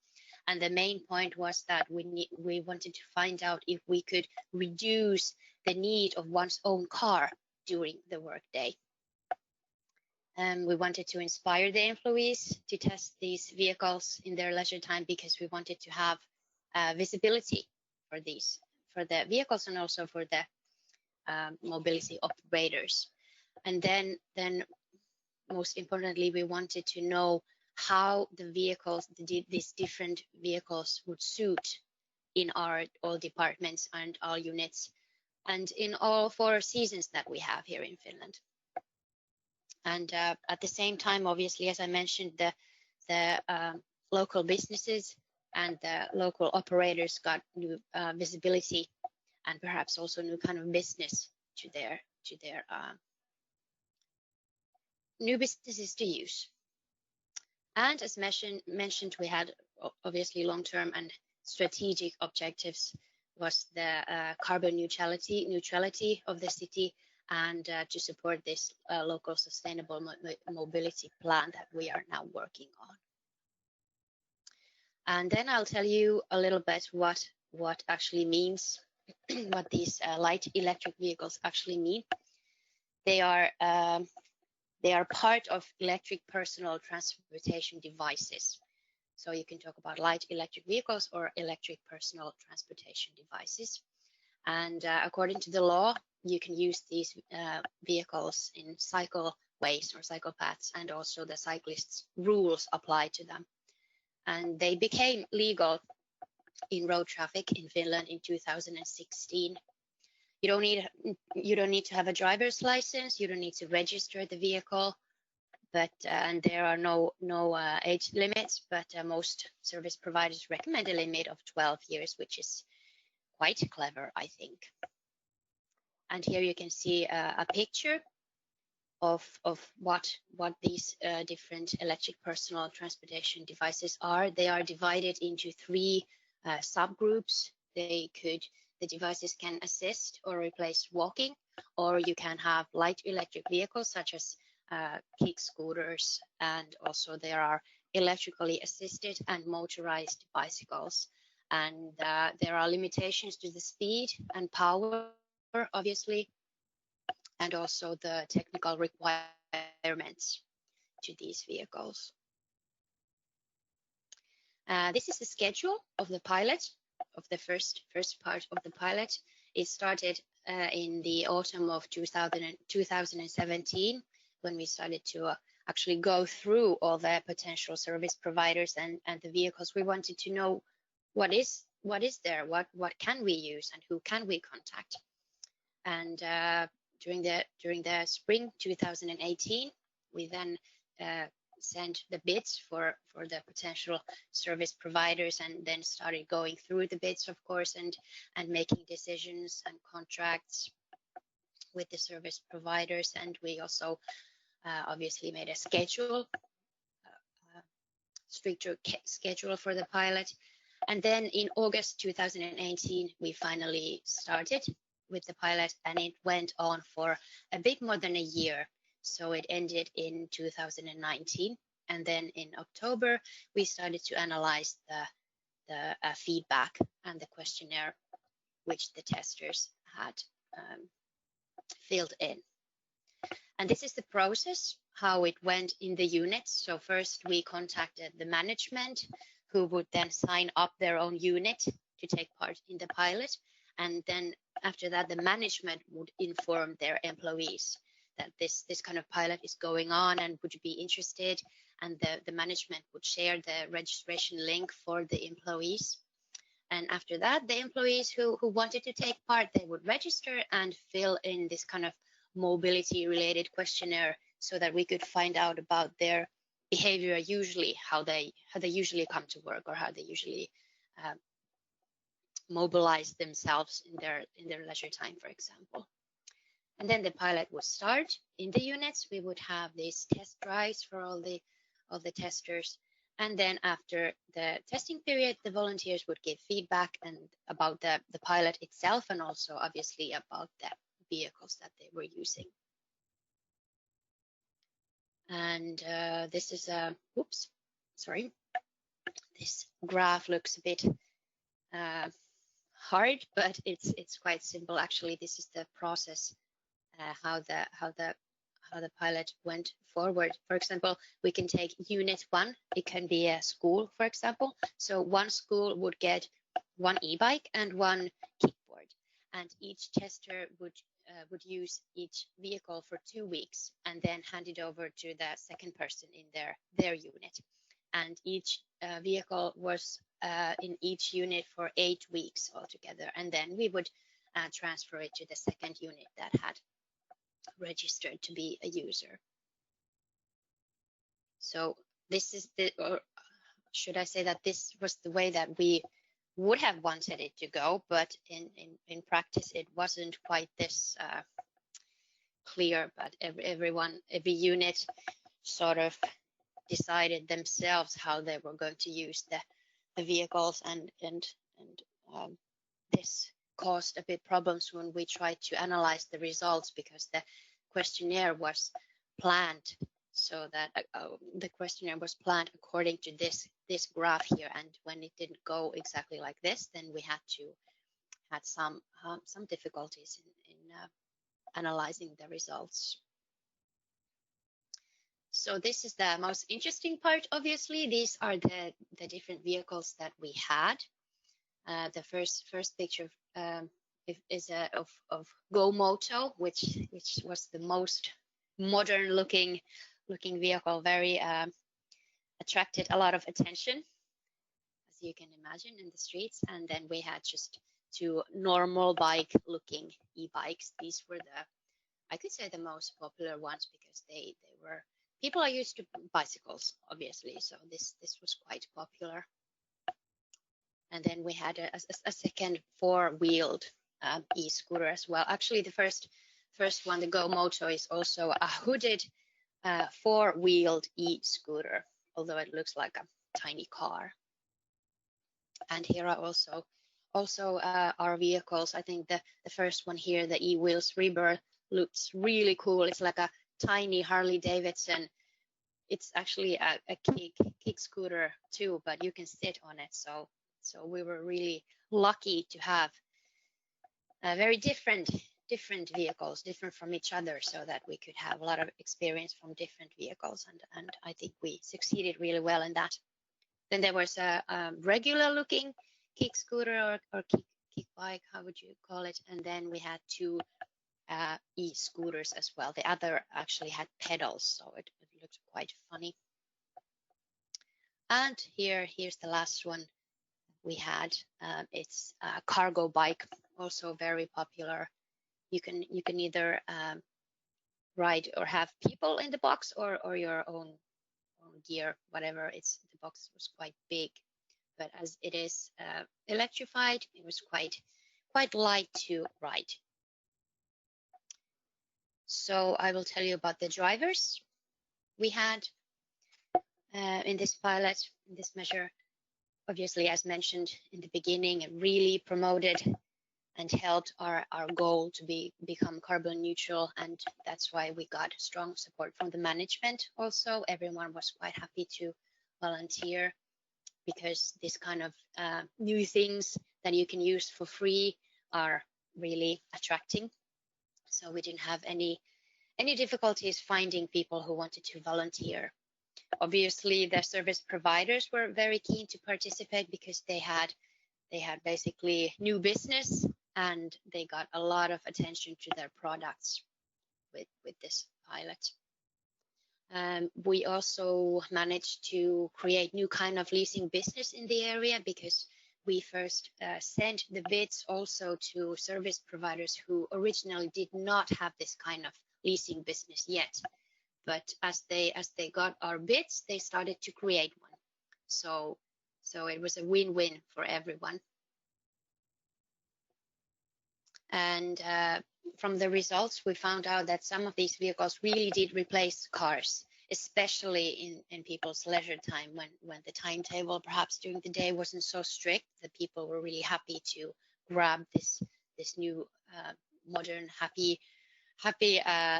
And the main point was that we wanted to find out if we could reduce the need of one's own car during the workday. We wanted to inspire the employees to test these vehicles in their leisure time, because we wanted to have visibility for the vehicles and also for the mobility operators. And then most importantly, we wanted to know how the vehicles, these different vehicles would suit in all departments and all units and in all 4 seasons that we have here in Finland. And at the same time, obviously, as I mentioned, the local businesses and the local operators got new visibility and perhaps also new kind of business to their new businesses to use. And as mentioned, we had obviously long-term and strategic objectives was the carbon neutrality of the city and to support this local sustainable mobility plan that we are now working on. And then I'll tell you a little bit what actually means, what these light electric vehicles actually mean. They are part of electric personal transportation devices. So you can talk about light electric vehicles or electric personal transportation devices. And according to the law, you can use these vehicles in cycleways or cycle paths, and also the cyclists' rules apply to them. And they became legal in road traffic in Finland in 2016. You don't need to have a driver's license. You don't need to register the vehicle, but and there are no age limits. But most service providers recommend a limit of 12 years, which is quite clever, I think. And here you can see a picture of what these different electric personal transportation devices are. They are divided into 3 subgroups. The devices can assist or replace walking, or you can have light electric vehicles such as kick scooters, and also there are electrically assisted and motorized bicycles. And there are limitations to the speed and power, obviously, and also the technical requirements to these vehicles. This is the schedule of the pilot, of the first part of the pilot. It started in the autumn of 2017 when we started to actually go through all the potential service providers and the vehicles. We wanted to know what is there, what can we use, and who can we contact. And during the spring 2018, we then sent the bids for the potential service providers, and then started going through the bids, of course, and making decisions and contracts with the service providers. And we also obviously made a schedule, stricter schedule for the pilot. And then in August 2018, we finally started with the pilot, and it went on for a bit more than a year. So it ended in 2019. And then in October, we started to analyze the feedback and the questionnaire which the testers had filled in. And this is the process, how it went in the units. So first we contacted the management, who would then sign up their own unit to take part in the pilot. And then after that, the management would inform their employees that this kind of pilot is going on and would you be interested. And the management would share the registration link for the employees. And after that, the employees who wanted to take part, they would register and fill in this kind of mobility related questionnaire so that we could find out about their behavior, usually how they usually come to work, or how they usually mobilize themselves in their leisure time, for example. And then the pilot would start in the units. We would have these test drives for all the testers. And then after the testing period, the volunteers would give feedback and about the pilot itself, and also obviously about the vehicles that they were using. And this is this graph looks a bit hard, but it's quite simple. Actually, this is the process, how the pilot went forward. For example, we can take unit 1. It can be a school, for example. So one school would get 1 e-bike and 1 kickboard, and each tester would use each vehicle for 2 weeks and then hand it over to the second person in their unit. and each vehicle was in each unit for 8 weeks altogether, and then we would transfer it to the second unit that had registered to be a user. So this is the, or should I say that this was the way that we would have wanted it to go, but in practice it wasn't quite this clear. But every unit sort of decided themselves how they were going to use the vehicles, and this caused a bit problems when we tried to analyze the results, because the questionnaire was planned so that the questionnaire was planned according to this graph here, and when it didn't go exactly like this, then we had some difficulties in analyzing the results. So this is the most interesting part. Obviously, these are the different vehicles that we had. The first picture is of GoMoto, which was the most modern looking vehicle, very attracted a lot of attention, as you can imagine, in the streets. And then we had just 2 normal bike looking e-bikes. These were I could say the most popular ones, because they were, people are used to bicycles, obviously, so this was quite popular. And then we had a second 4-wheeled e-scooter as well. Actually, the first one, the GoMoto, is also a hooded 4-wheeled e-scooter, although it looks like a tiny car. And here are also our vehicles. I think the first one here, the e-wheels Rebirth, looks really cool. It's like a tiny Harley Davidson. It's actually a kick scooter too, but you can sit on it. So we were really lucky to have very different vehicles, different from each other, so that we could have a lot of experience from different vehicles, and I think we succeeded really well in that. Then there was a regular looking kick scooter or kick bike, how would you call it? And then we had 2 e-scooters as well. The other actually had pedals, so it looked quite funny. And here's the last one we had. It's a cargo bike, also very popular. You can either ride or have people in the box, or your own gear, whatever. The box was quite big, but as it is electrified, it was quite light to ride. So I will tell you about the drivers we had in this pilot, in this measure. Obviously, as mentioned in the beginning, it really promoted and helped our goal to become carbon neutral, and that's why we got strong support from the management. Also, everyone was quite happy to volunteer, because this kind of new things that you can use for free are really attracting. So we didn't have any difficulties finding people who wanted to volunteer. Obviously, the service providers were very keen to participate, because they had basically new business, and they got a lot of attention to their products with this pilot. We also managed to create new kind of leasing business in the area, because we first sent the bids also to service providers who originally did not have this kind of leasing business yet. But as they got our bids, they started to create one. So it was a win-win for everyone. And from the results, we found out that some of these vehicles really did replace cars, especially in people's leisure time, when the timetable perhaps during the day wasn't so strict. The people were really happy to grab this new modern happy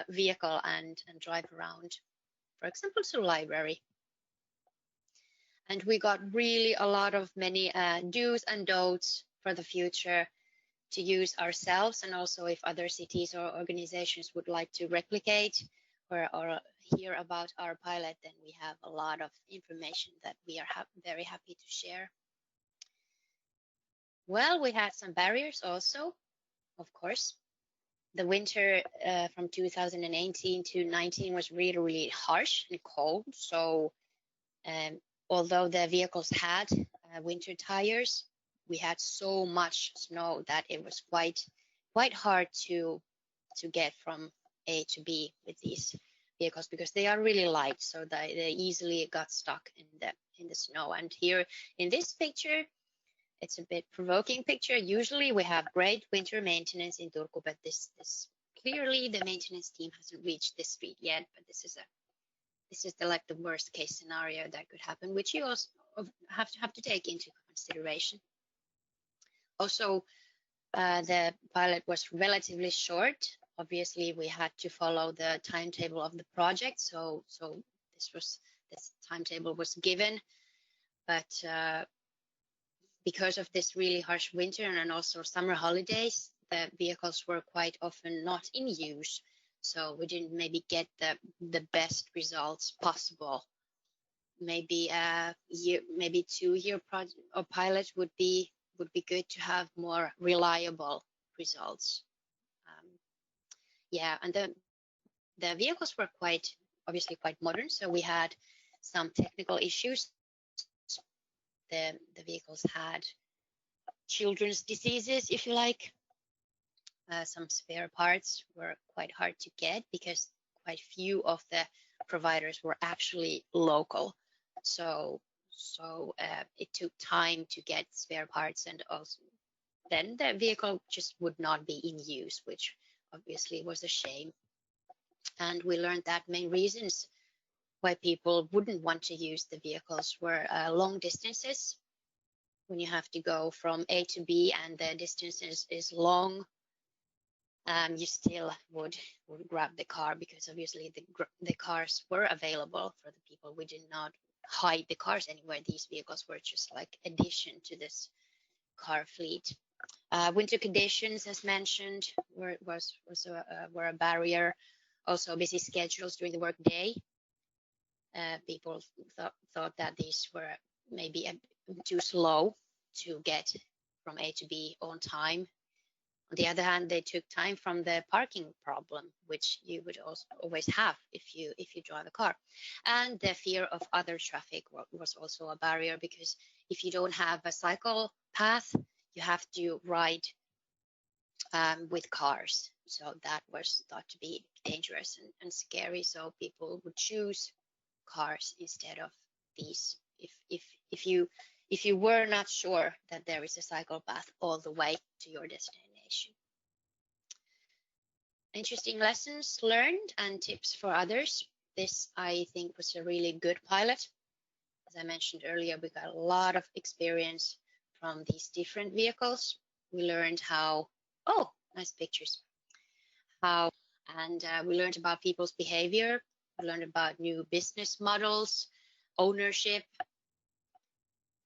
vehicle and drive around, for example, to the library. And we got really a lot of many do's and don'ts for the future to use ourselves, and also if other cities or organizations would like to replicate or hear about our pilot, then we have a lot of information that we are very happy to share. Well, we had some barriers also, of course. The winter from 2018 to 19 was really, really harsh and cold. So although the vehicles had winter tires, we had so much snow that it was quite hard to get from A to B with these vehicles, because they are really light, so they easily got stuck in the snow. And here in this picture, it's a bit provoking picture. Usually we have great winter maintenance in Turku, but this clearly the maintenance team hasn't reached this speed yet. But this is the worst case scenario that could happen, which you also have to take into consideration. Also, the pilot was relatively short. Obviously, we had to follow the timetable of the project, so this timetable was given, but because of this really harsh winter and also summer holidays, the vehicles were quite often not in use, so we didn't maybe get the best results possible. Maybe a year, maybe 2-year project or pilot would be good to have more reliable results. Yeah, and the vehicles were obviously quite modern, so we had some technical issues. The vehicles had children's diseases, if you like. Some spare parts were quite hard to get because quite few of the providers were actually local. So it took time to get spare parts, and also then the vehicle just would not be in use, which obviously was a shame. And we learned that main reasons why people wouldn't want to use the vehicles were long distances. When you have to go from A to B and the distance is long, you still would grab the car, because obviously the cars were available for the people. We did not hide the cars anywhere. These vehicles were just like addition to this car fleet. Winter conditions, as mentioned, were a barrier. Also, busy schedules during the workday. People thought that these were maybe too slow to get from A to B on time. On the other hand, they took time from the parking problem, which you would also always have if you drive a car. And the fear of other traffic was also a barrier, because if you don't have a cycle path, you have to ride with cars. So that was thought to be dangerous and scary. So people would choose cars instead of these if you were not sure that there is a cycle path all the way to your destination. Interesting lessons learned and tips for others. This, I think, was a really good pilot. As I mentioned earlier, we got a lot of experience from these different vehicles. We learned how, oh, nice pictures. We learned about people's behavior. We learned about new business models, ownership.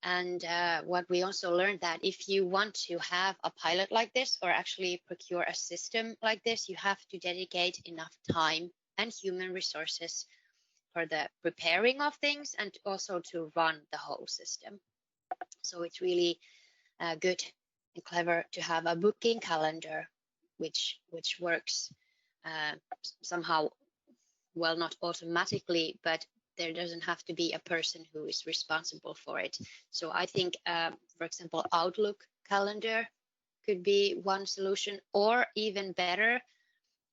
And what we also learned, that if you want to have a pilot like this, or actually procure a system like this, you have to dedicate enough time and human resources for the preparing of things and also to run the whole system. So it's really good and clever to have a booking calendar which works somehow, well, not automatically, but there doesn't have to be a person who is responsible for it. So I think, for example, Outlook calendar could be one solution, or even better,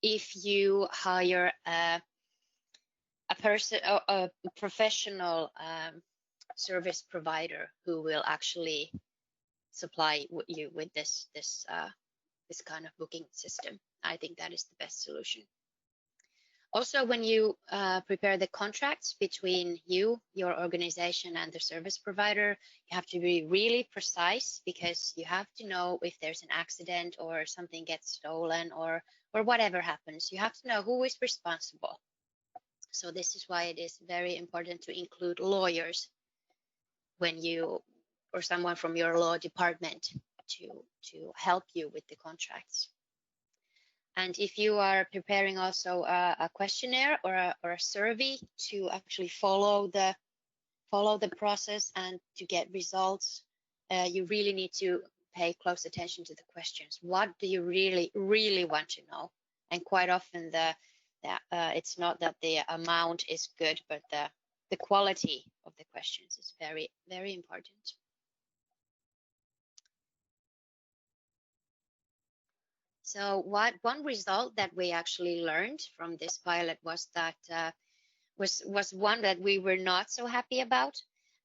if you hire a professional service provider who will actually supply you with this kind of booking system. I think that is the best solution. Also, when you prepare the contracts between you, your organization, and the service provider, you have to be really precise, because you have to know if there's an accident or something gets stolen or whatever happens. You have to know who is responsible. So this is why it is very important to include lawyers when you, or someone from your law department, to help you with the contracts. And if you are preparing also a questionnaire or a survey to actually follow the process and to get results, you really need to pay close attention to the questions. What do you really want to know? And quite often it's not that the amount is good, but the quality of the questions is very, very important. So one result that we actually learned from this pilot was that was one that we were not so happy about,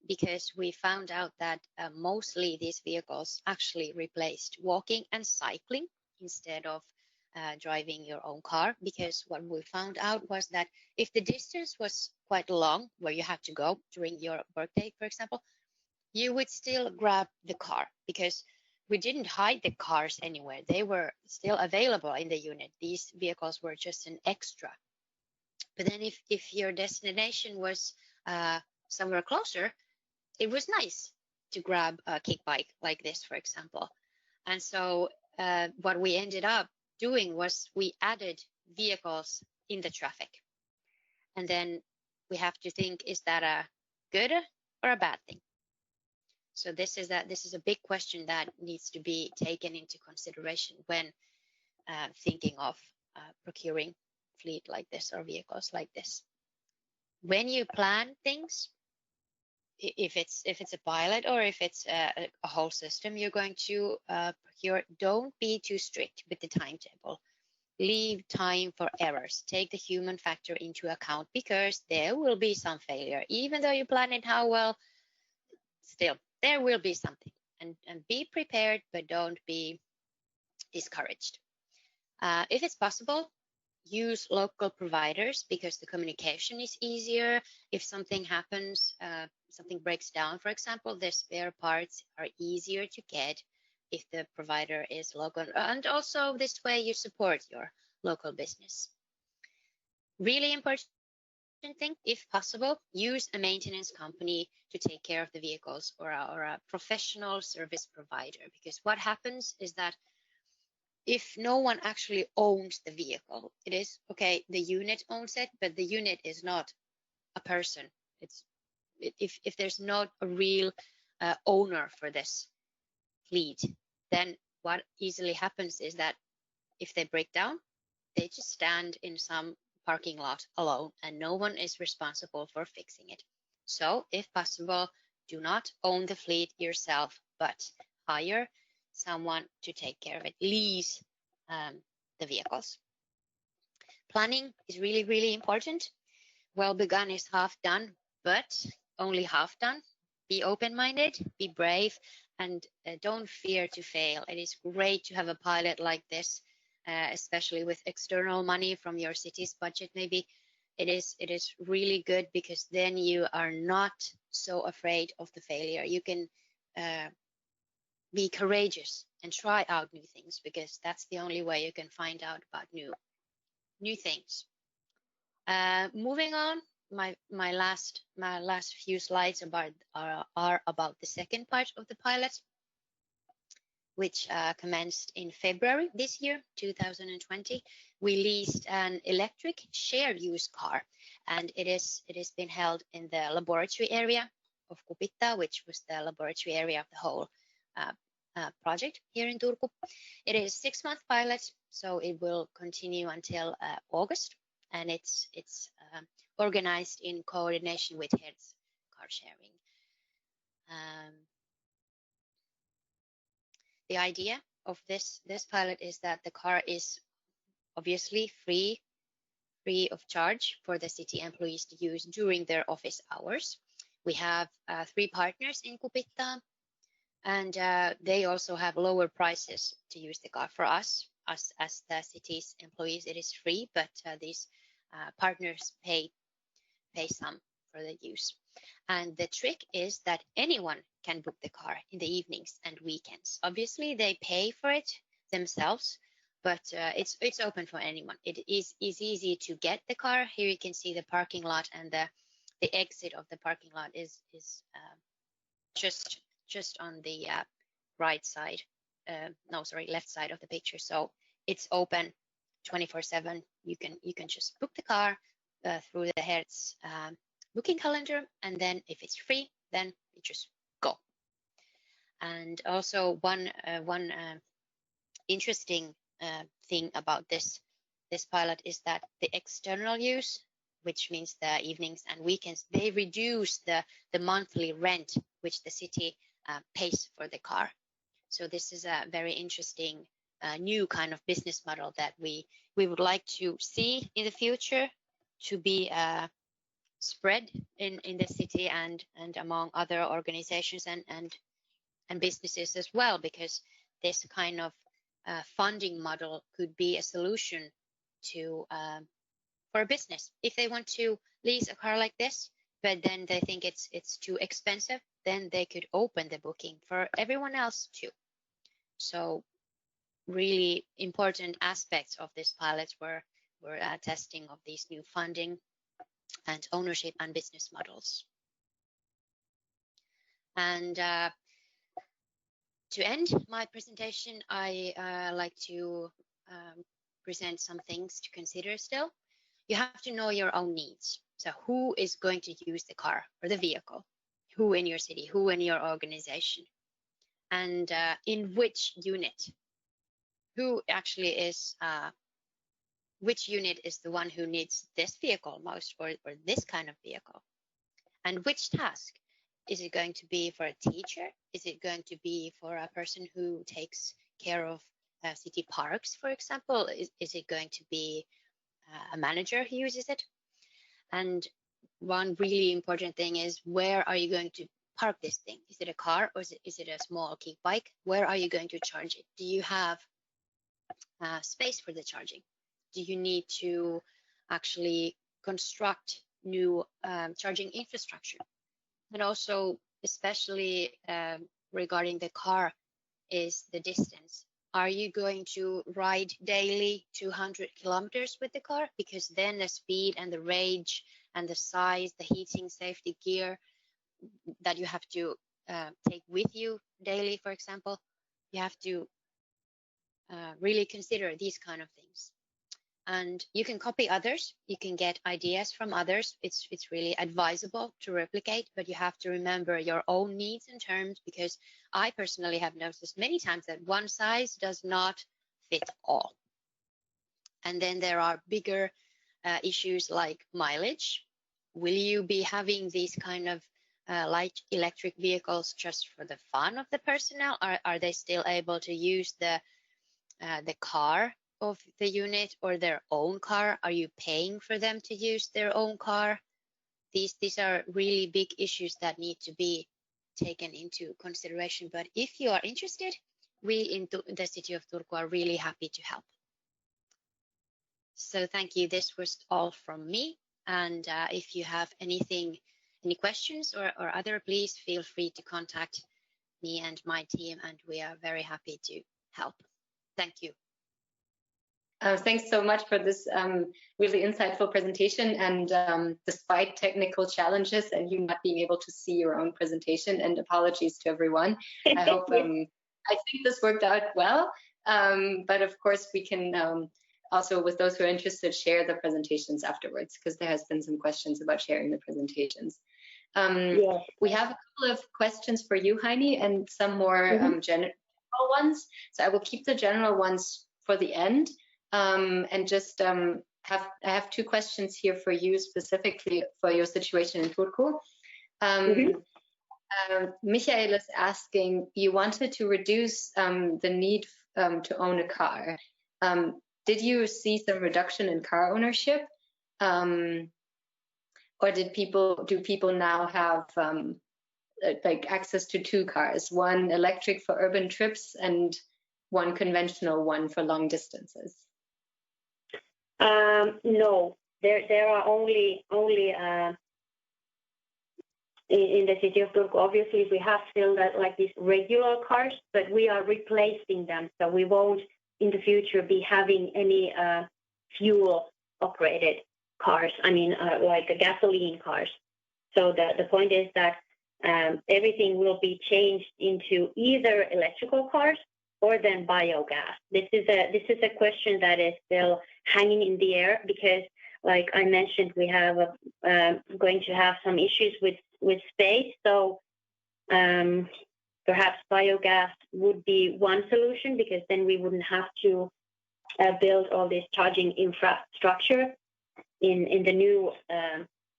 because we found out that mostly these vehicles actually replaced walking and cycling instead of driving your own car. Because what we found out was that if the distance was quite long where you had to go during your workday, for example, you would still grab the car, because we didn't hide the cars anywhere. They were still available in the unit. These vehicles were just an extra. But then if your destination was somewhere closer, it was nice to grab a kick bike like this, for example. And so what we ended up doing was we added vehicles in the traffic. And then we have to think, is that a good or a bad thing? So this is a big question that needs to be taken into consideration when thinking of procuring fleet like this or vehicles like this. When you plan things, if it's a pilot or if it's a whole system you're going to procure, don't be too strict with the timetable. Leave time for errors. Take the human factor into account, because there will be some failure. Even though you plan it how well, still there will be something. And be prepared, but don't be discouraged. If it's possible, use local providers, because the communication is easier. If something happens, something breaks down, for example, the spare parts are easier to get if the provider is local. And also this way you support your local business. Really important thing, if possible, use a maintenance company to take care of the vehicles, or a professional service provider. Because what happens is that if no one actually owns the vehicle, it is okay, the unit owns it, but the unit is not a person. If there's not a real owner for this fleet, then what easily happens is that if they break down, they just stand in some parking lot alone, and no one is responsible for fixing it. So if possible, do not own the fleet yourself, but hire someone to take care of it. Lease the vehicles. Planning is really, really important. Well begun is half done, but only half done. Be open-minded, be brave, and don't fear to fail. It is great to have a pilot like this, especially with external money from your city's budget. Maybe it is really good, because then you are not so afraid of the failure. You can be courageous and try out new things, because that's the only way you can find out about new things. Moving on, my last few slides are about the second part of the pilot, which commenced in February this year, 2020. We leased an electric shared use car, and it has been held in the laboratory area of Kupittaa, which was the laboratory area of the whole project here in Turku. It is a 6-month pilot, so it will continue until August, and it's organized in coordination with Hertz car sharing. The idea of this pilot is that the car is obviously free of charge for the city employees to use during their office hours. We have 3 partners in Kupittaa, and they also have lower prices to use the car. For us as the city's employees, it is free, but these partners pay some for the use. And the trick is that anyone can book the car in the evenings and weekends. Obviously, they pay for it themselves, but it's open for anyone. It is easy to get the car. Here you can see the parking lot, and the exit of the parking lot is just on the right side. Left side of the picture. So it's open 24/7. You can just book the car through the Hertz booking calendar, and then if it's free, then you just go. And also one interesting thing about this pilot is that the external use which means the evenings and weekends, they reduce the monthly rent which the city pays for the car. So this is a very interesting new kind of business model that we would like to see in the future to be spread in the city and among other organizations and businesses as well, because this kind of funding model could be a solution to for a business if they want to lease a car like this, but then they think it's too expensive, then they could open the booking for everyone else too. So really important aspects of this pilot were testing of these new funding and ownership and business models. And to end my presentation, I like to present some things to consider still. You have to know your own needs. So who is going to use the car or the vehicle? Who in your city? Who in your organization? And in which unit? Who actually is, which unit is the one who needs this vehicle most, or this kind of vehicle? And which task? Is it going to be for a teacher? Is it going to be for a person who takes care of city parks, for example? Is it going to be a manager who uses it? And one really important thing is, where are you going to park this thing? Is it a car, or is it a small kick bike? Where are you going to charge it? Do you have space for the charging? Do you need to actually construct new charging infrastructure? And also, especially regarding the car, is the distance. Are you going to ride daily 200 kilometers with the car? Because then the speed and the range and the size, the heating, safety gear that you have to take with you daily, for example, you have to really consider these kind of things. And you can copy others, you can get ideas from others. It's really advisable to replicate, but you have to remember your own needs and terms, because I personally have noticed many times that one size does not fit all. And then there are bigger issues like mileage. Will you be having these kind of light electric vehicles just for the fun of the personnel? Are they still able to use the car of the unit or their own car? Are you paying for them to use their own car? These are really big issues that need to be taken into consideration. But if you are interested, we in the City of Turku are really happy to help. So thank you. This was all from me. And if you have any questions or other, please feel free to contact me and my team, and we are very happy to help. Thank you. Thanks so much for this really insightful presentation. And despite technical challenges and you not being able to see your own presentation, and apologies to everyone, I hope I think this worked out well. But of course, we can also, with those who are interested, share the presentations afterwards, because there has been some questions about sharing the presentations. Yes. We have a couple of questions for you, Heini, and some more general ones. So I will keep the general ones for the end. And just I have two questions here for you specifically for your situation in Turku. Michael is asking, you wanted to reduce the need to own a car. Did you see some reduction in car ownership? Or do people now have like access to two cars, one electric for urban trips and one conventional one for long distances? No, there are only in the City of Turku. Obviously, we have still like these regular cars, but we are replacing them, so we won't in the future be having any fuel operated cars. I mean, like gasoline cars. So the point is that everything will be changed into either electrical cars or then biogas. This is a question that is still hanging in the air, because, like I mentioned, we have going to have some issues with space. So perhaps biogas would be one solution, because then we wouldn't have to build all this charging infrastructure. in the new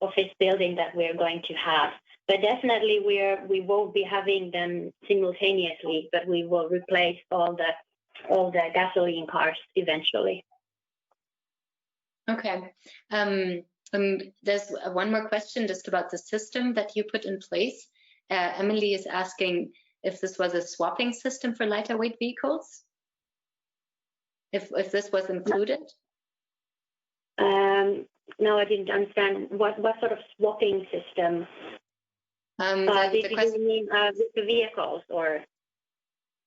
office building that we're going to have. But definitely we won't be having them simultaneously, but we will replace all the gasoline cars eventually. Okay. There's one more question just about the system that you put in place. Emily is asking if this was a swapping system for lighter weight vehicles, if this was included. No, I didn't understand. What sort of swapping system? Did you mean with the vehicles, or?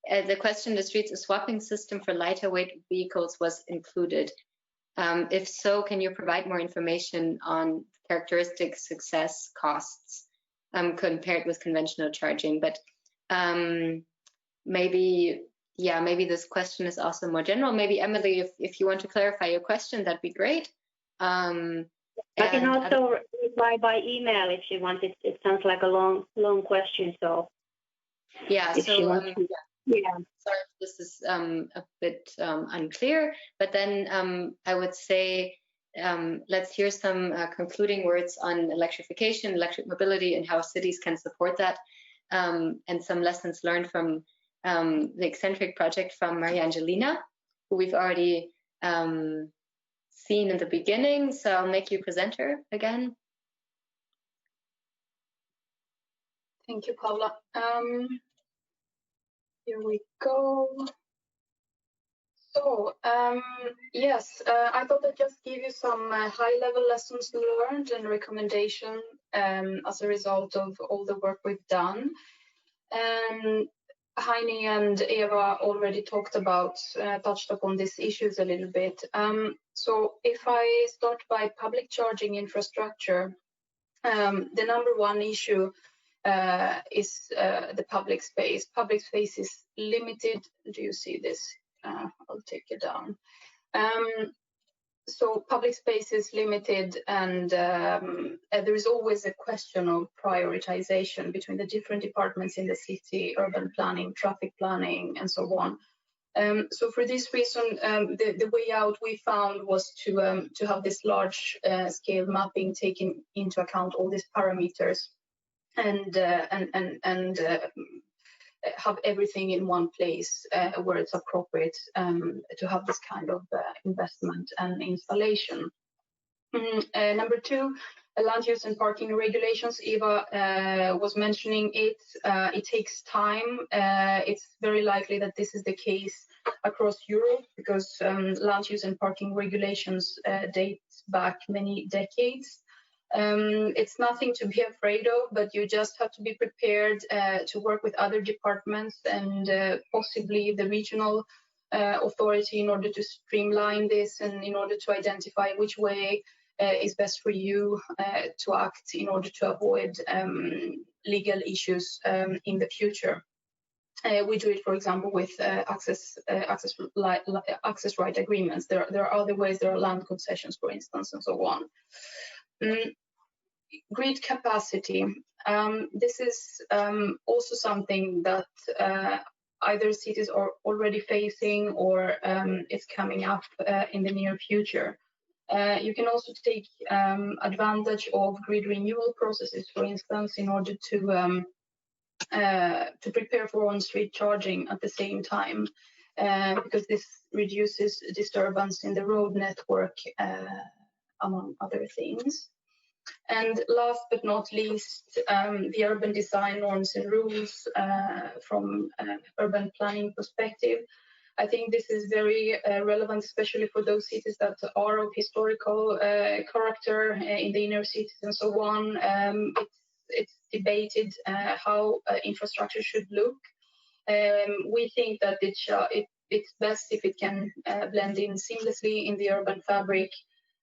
The question just reads, a swapping system for lighter weight vehicles was included. If so, can you provide more information on characteristics, success, costs compared with conventional charging? But maybe this question is also more general. Maybe Emily, if you want to clarify your question, that'd be great. I can also reply by email if you want. It sounds like a long question, so yeah. So yeah. Sorry if this is a bit unclear, but then I would say let's hear some concluding words on electrification, electric mobility, and how cities can support that, and some lessons learned from the Eccentric project from Maria Angelina, who we've already seen in the beginning. So I'll make you presenter again. Thank you, Paula. Here we go. So, yes, I thought I'd just give you some high-level lessons learned and recommendation as a result of all the work we've done. Heini and Eva already touched upon these issues a little bit. So if I start by public charging infrastructure, the number one issue is the public space. Public space is limited. Do you see this? I'll take it down. So public space is limited, and there is always a question of prioritization between the different departments in the city, urban planning, traffic planning, and so on. So for this reason, the way out we found was to have this large scale mapping, taking into account all these parameters, and have everything in one place where it's appropriate to have this kind of investment and installation. Number two, land use and parking regulations. Eva was mentioning it. It takes time. It's very likely that this is the case across Europe because land use and parking regulations date back many decades. It's nothing to be afraid of, but you just have to be prepared to work with other departments and possibly the regional authority in order to streamline this and in order to identify which way is best for you to act in order to avoid legal issues in the future. We do it, for example, with access right agreements. There are other ways. There are land concessions, for instance, and so on. Grid capacity. This is also something that either cities are already facing or it's coming up in the near future. You can also take advantage of grid renewal processes, for instance, in order to prepare for on-street charging at the same time, because this reduces disturbance in the road network, among other things. And last but not least, the urban design norms and rules from urban planning perspective. I think this is very relevant, especially for those cities that are of historical character in the inner cities and so on. It's debated how infrastructure should look. We think that it's best if it can blend in seamlessly in the urban fabric.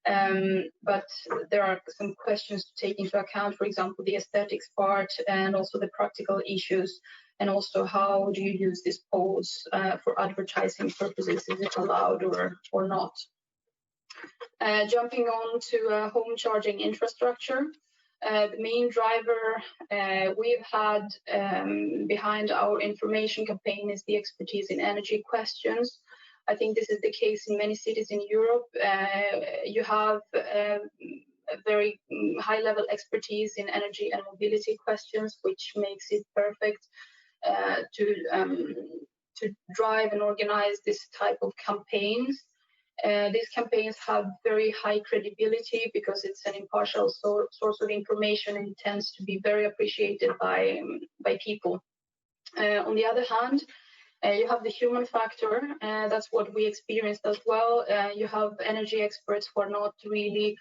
But there are some questions to take into account, for example, the aesthetics part and also the practical issues, and also how do you use these poles for advertising purposes? Is it allowed or not? Jumping on to home charging infrastructure, the main driver we've had behind our information campaign is the expertise in energy questions. I think this is the case in many cities in Europe. You have a very high-level expertise in energy and mobility questions, which makes it perfect to drive and organize this type of campaigns. These campaigns have very high credibility because it's an impartial source of information and tends to be very appreciated by people. On the other hand, you have the human factor. That's what we experienced as well. You have energy experts who are not really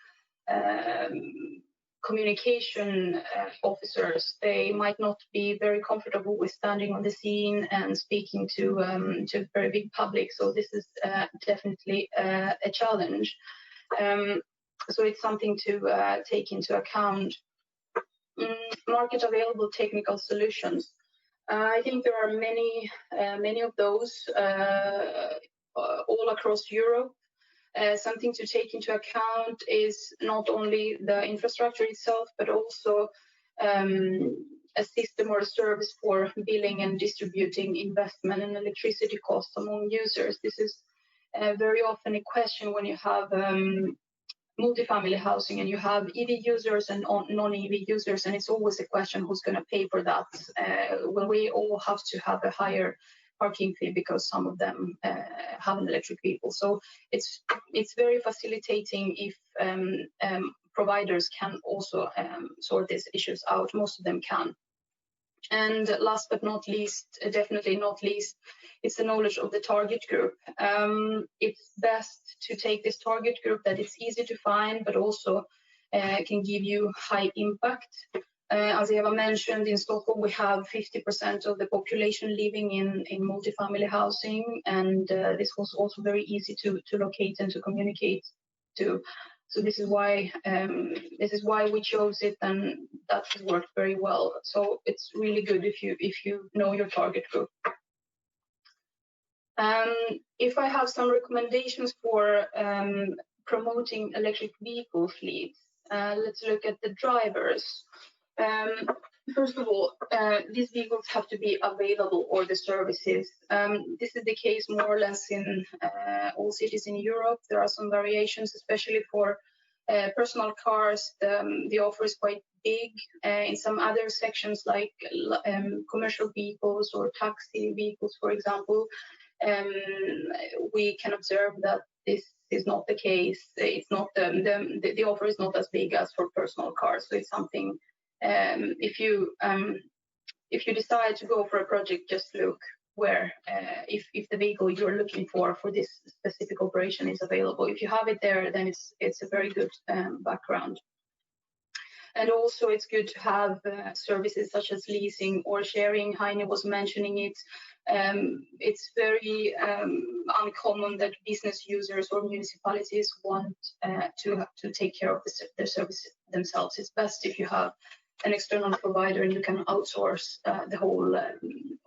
communication officers. They might not be very comfortable with standing on the scene and speaking to a very big public. So this is definitely a challenge. So it's something to take into account. Market available technical solutions. I think there are many of those all across Europe. Something to take into account is not only the infrastructure itself, but also a system or a service for billing and distributing investment and electricity costs among users. This is very often a question when you have multifamily housing and you have EV users and non-EV users, and it's always a question who's going to pay for that. Well, we all have to have a higher parking fee because some of them have an electric vehicle. So it's very facilitating if providers can also sort these issues out. Most of them can. And last but not least, definitely not least, it's the knowledge of the target group. It's best to take this target group that it's easy to find, but also can give you high impact. As Eva mentioned, in Stockholm, we have 50% of the population living in multifamily housing, and this was also very easy to locate and to communicate to. So this is why we chose it, and that has worked very well. So it's really good if you know your target group. If I have some recommendations for promoting electric vehicle fleets, let's look at the drivers. First of all, these vehicles have to be available, or the services. This is the case more or less in all cities in Europe. There are some variations, especially for personal cars. The offer is quite big. In some other sections, like commercial vehicles or taxi vehicles, for example, we can observe that this is not the case. It's not the offer is not as big as for personal cars. So it's something. If you decide to go for a project, just look where if the vehicle you're looking for this specific operation is available. If you have it there, then it's a very good background. And also it's good to have services such as leasing or sharing. Heine was mentioning it. It's very uncommon that business users or municipalities want to take care of their service themselves. It's best if you have an external provider and you can outsource the whole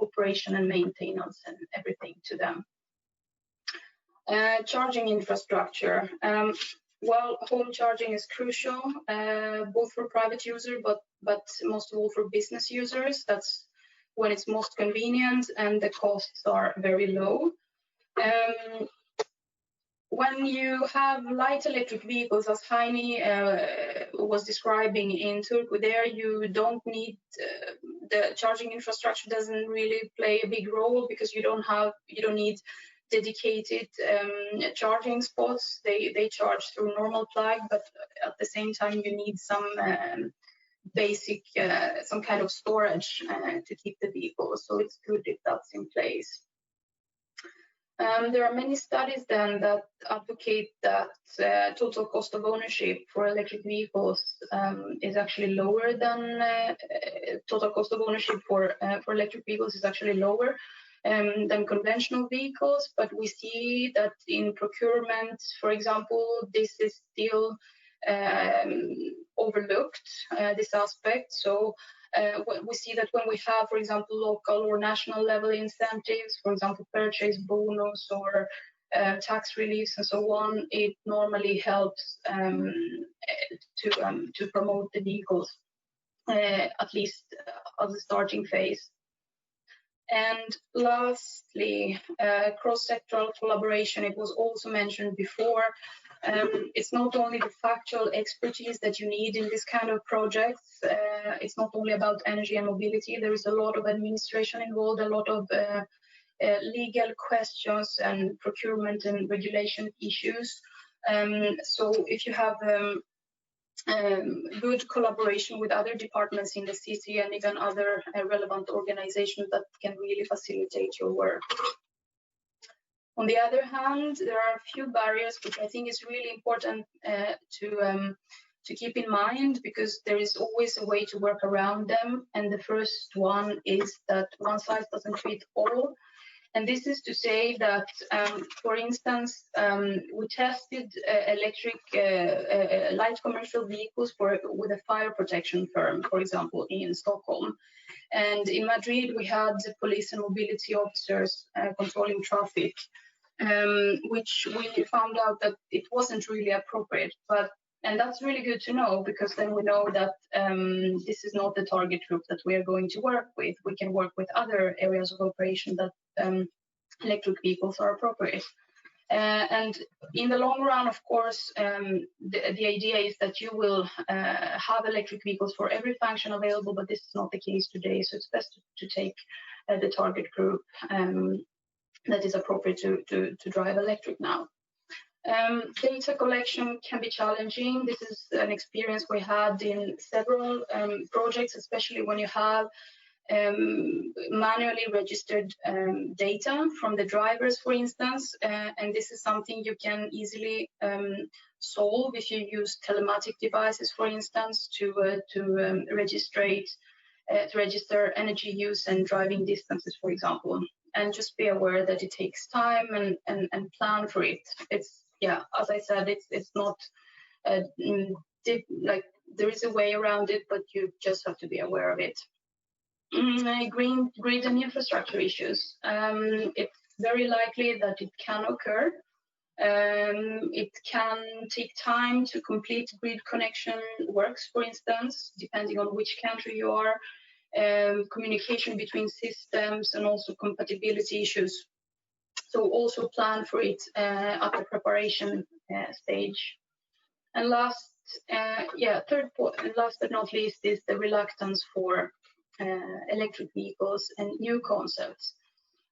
operation and maintenance and everything to them. Charging infrastructure. Well, home charging is crucial, both for private users, but most of all for business users. That's when it's most convenient and the costs are very low. When you have light electric vehicles, as Heine was describing in Turku, there you don't need the charging infrastructure doesn't really play a big role because you don't need dedicated charging spots. They charge through normal plug, but at the same time you need some basic some kind of storage to keep the vehicle. So it's good if that's in place. There are many studies then that advocate that total cost of ownership for electric vehicles is actually lower than total cost of ownership for electric vehicles is actually lower than conventional vehicles. But we see that in procurement, for example, this is still overlooked, this aspect. So we see that when we have, for example, local or national level incentives, for example, purchase bonus or tax reliefs and so on, it normally helps to promote the vehicles, at least as a starting phase. And lastly, cross-sectoral collaboration. It was also mentioned before. It's not only the factual expertise that you need in this kind of projects. It's not only about energy and mobility. There is a lot of administration involved, a lot of legal questions and procurement and regulation issues. So if you have good collaboration with other departments in the city and even other relevant organizations, that can really facilitate your work. On the other hand, there are a few barriers which I think is really important to keep in mind, because there is always a way to work around them. And the first one is that one size doesn't fit all. And this is to say that, for instance, we tested electric light commercial vehicles with a fire protection firm, for example, in Stockholm. And in Madrid, we had the police and mobility officers controlling traffic, which we found out that it wasn't really appropriate. And that's really good to know, because then we know that this is not the target group that we are going to work with. We can work with other areas of operation that electric vehicles are appropriate. And in the long run, of course, the idea is that you will have electric vehicles for every function available, but this is not the case today. So it's best to take the target group that is appropriate to drive electric now. Data collection can be challenging. This is an experience we had in several projects, especially when you have manually registered data from the drivers, for instance, and this is something you can easily solve if you use telematic devices, for instance, to register energy use and driving distances, for example. And just be aware that it takes time and plan for it. It's, yeah, as I said, it's not like there is a way around it, but you just have to be aware of it. Green grid and infrastructure issues. It's very likely that it can occur. It can take time to complete grid connection works, for instance, depending on which country you are, communication between systems, and also compatibility issues. So also plan for it at the preparation stage. And third point, last but not least, is the reluctance for electric vehicles and new concepts.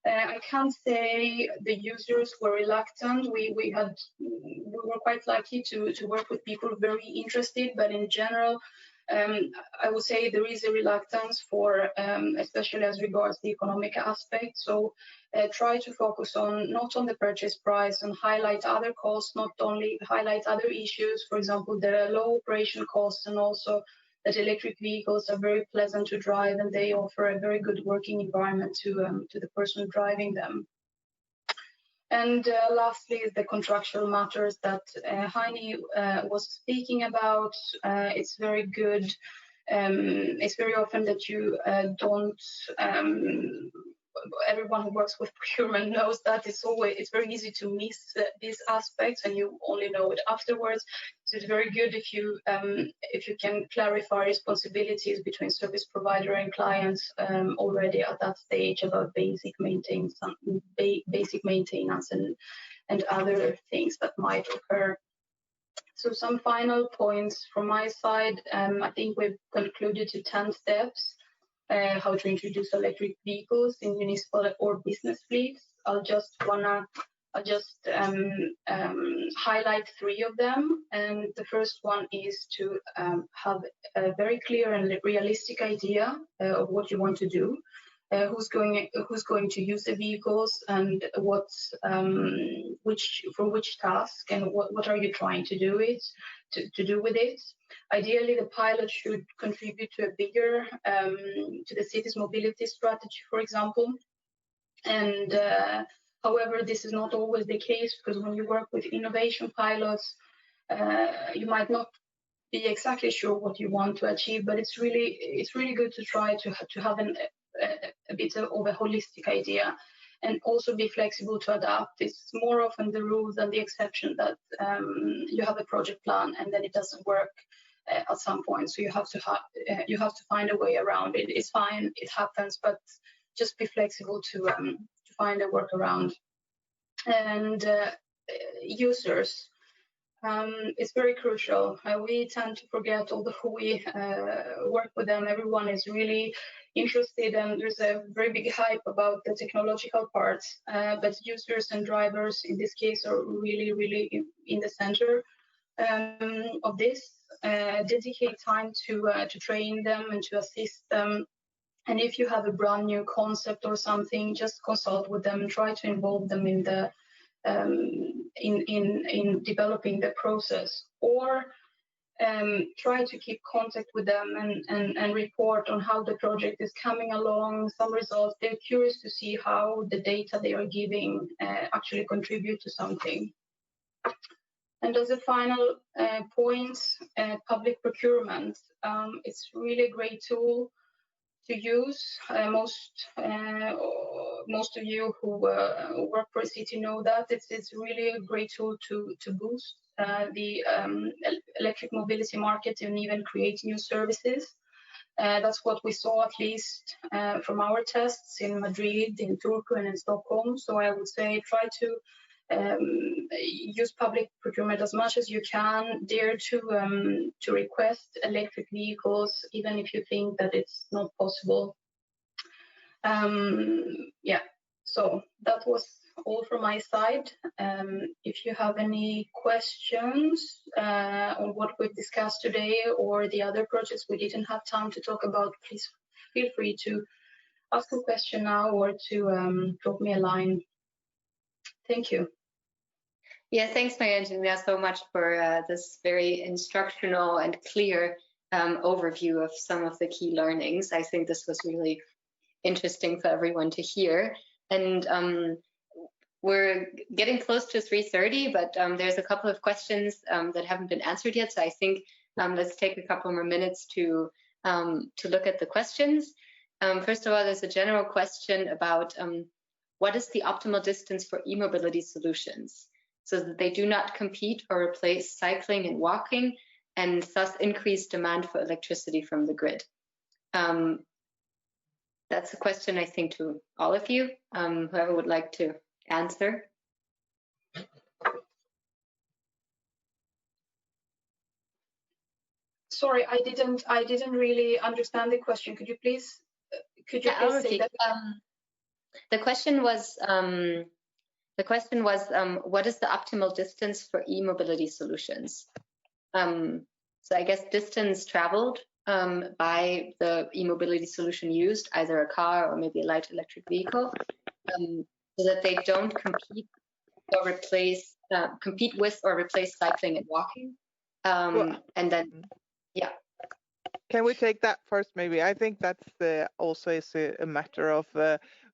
I can't say the users were reluctant. We were quite lucky to work with people very interested, but in general, I would say there is a reluctance for, especially as regards the economic aspect. So try to focus not on the purchase price, and highlight other costs, not only highlight other issues, for example, the low operation costs, and also that electric vehicles are very pleasant to drive and they offer a very good working environment to the person driving them. And lastly is the contractual matters that Heini was speaking about. It's very good. It's very often that you don't, everyone who works with procurement knows that it's very easy to miss these aspects, and you only know it afterwards. So it's very good if you can clarify responsibilities between service provider and clients already at that stage about basic maintenance and other things that might occur. So some final points from my side. I think we've concluded to 10 steps. How to introduce electric vehicles in municipal or business fleets. I'll just highlight 3 of them. And the first one is to have a very clear and realistic idea of what you want to do, who's going to use the vehicles, and for which task, and what are you trying to do with it. Ideally, the pilot should contribute to a bigger, to the city's mobility strategy, for example. And however, this is not always the case, because when you work with innovation pilots, you might not be exactly sure what you want to achieve, but it's really good to try to have a bit of a holistic idea, and also be flexible to adapt. It's more often the rule than the exception that you have a project plan and then it doesn't work at some point. So you have to find a way around it. It's fine, it happens, but just be flexible to find a workaround. And users. It's very crucial. We tend to forget, although we work with them, everyone is really interested, and there's a very big hype about the technological parts, but users and drivers in this case are really, really in the center of this. Dedicate time to train them and to assist them. And if you have a brand new concept or something, just consult with them and try to involve them in the in developing the process, or try to keep contact with them and report on how the project is coming along, some results. They're curious to see how the data they are giving actually contribute to something. And as a final point, public procurement. It's really a great tool to use. Most of you who work for a city know that it's really a great tool to boost the electric mobility market and even create new services. That's what we saw, at least from our tests in Madrid, in Turku, and in Stockholm. So I would say try to use public procurement as much as you can. Dare to request electric vehicles, even if you think that it's not possible. Yeah, so that was all from my side. If you have any questions on what we've discussed today or the other projects we didn't have time to talk about, please feel free to ask a question now or to drop me a line. Thank you. Yeah, thanks, Maria Eugenia, so much for this very instructional and clear overview of some of the key learnings. I think this was really interesting for everyone to hear. And we're getting close to 3:30, but there's a couple of questions that haven't been answered yet. So I think let's take a couple more minutes to look at the questions. First of all, there's a general question about what is the optimal distance for e-mobility solutions, so that they do not compete or replace cycling and walking, and thus increase demand for electricity from the grid. That's a question, I think, to all of you, whoever would like to answer. Sorry, I didn't really understand the question. Could you please say that? The question was what is the optimal distance for e-mobility solutions? So I guess distance traveled by the e-mobility solution used, either a car or maybe a light electric vehicle, so that they don't compete with or replace cycling and walking. And then, yeah. Can we take that first, maybe? I think that's also is a matter of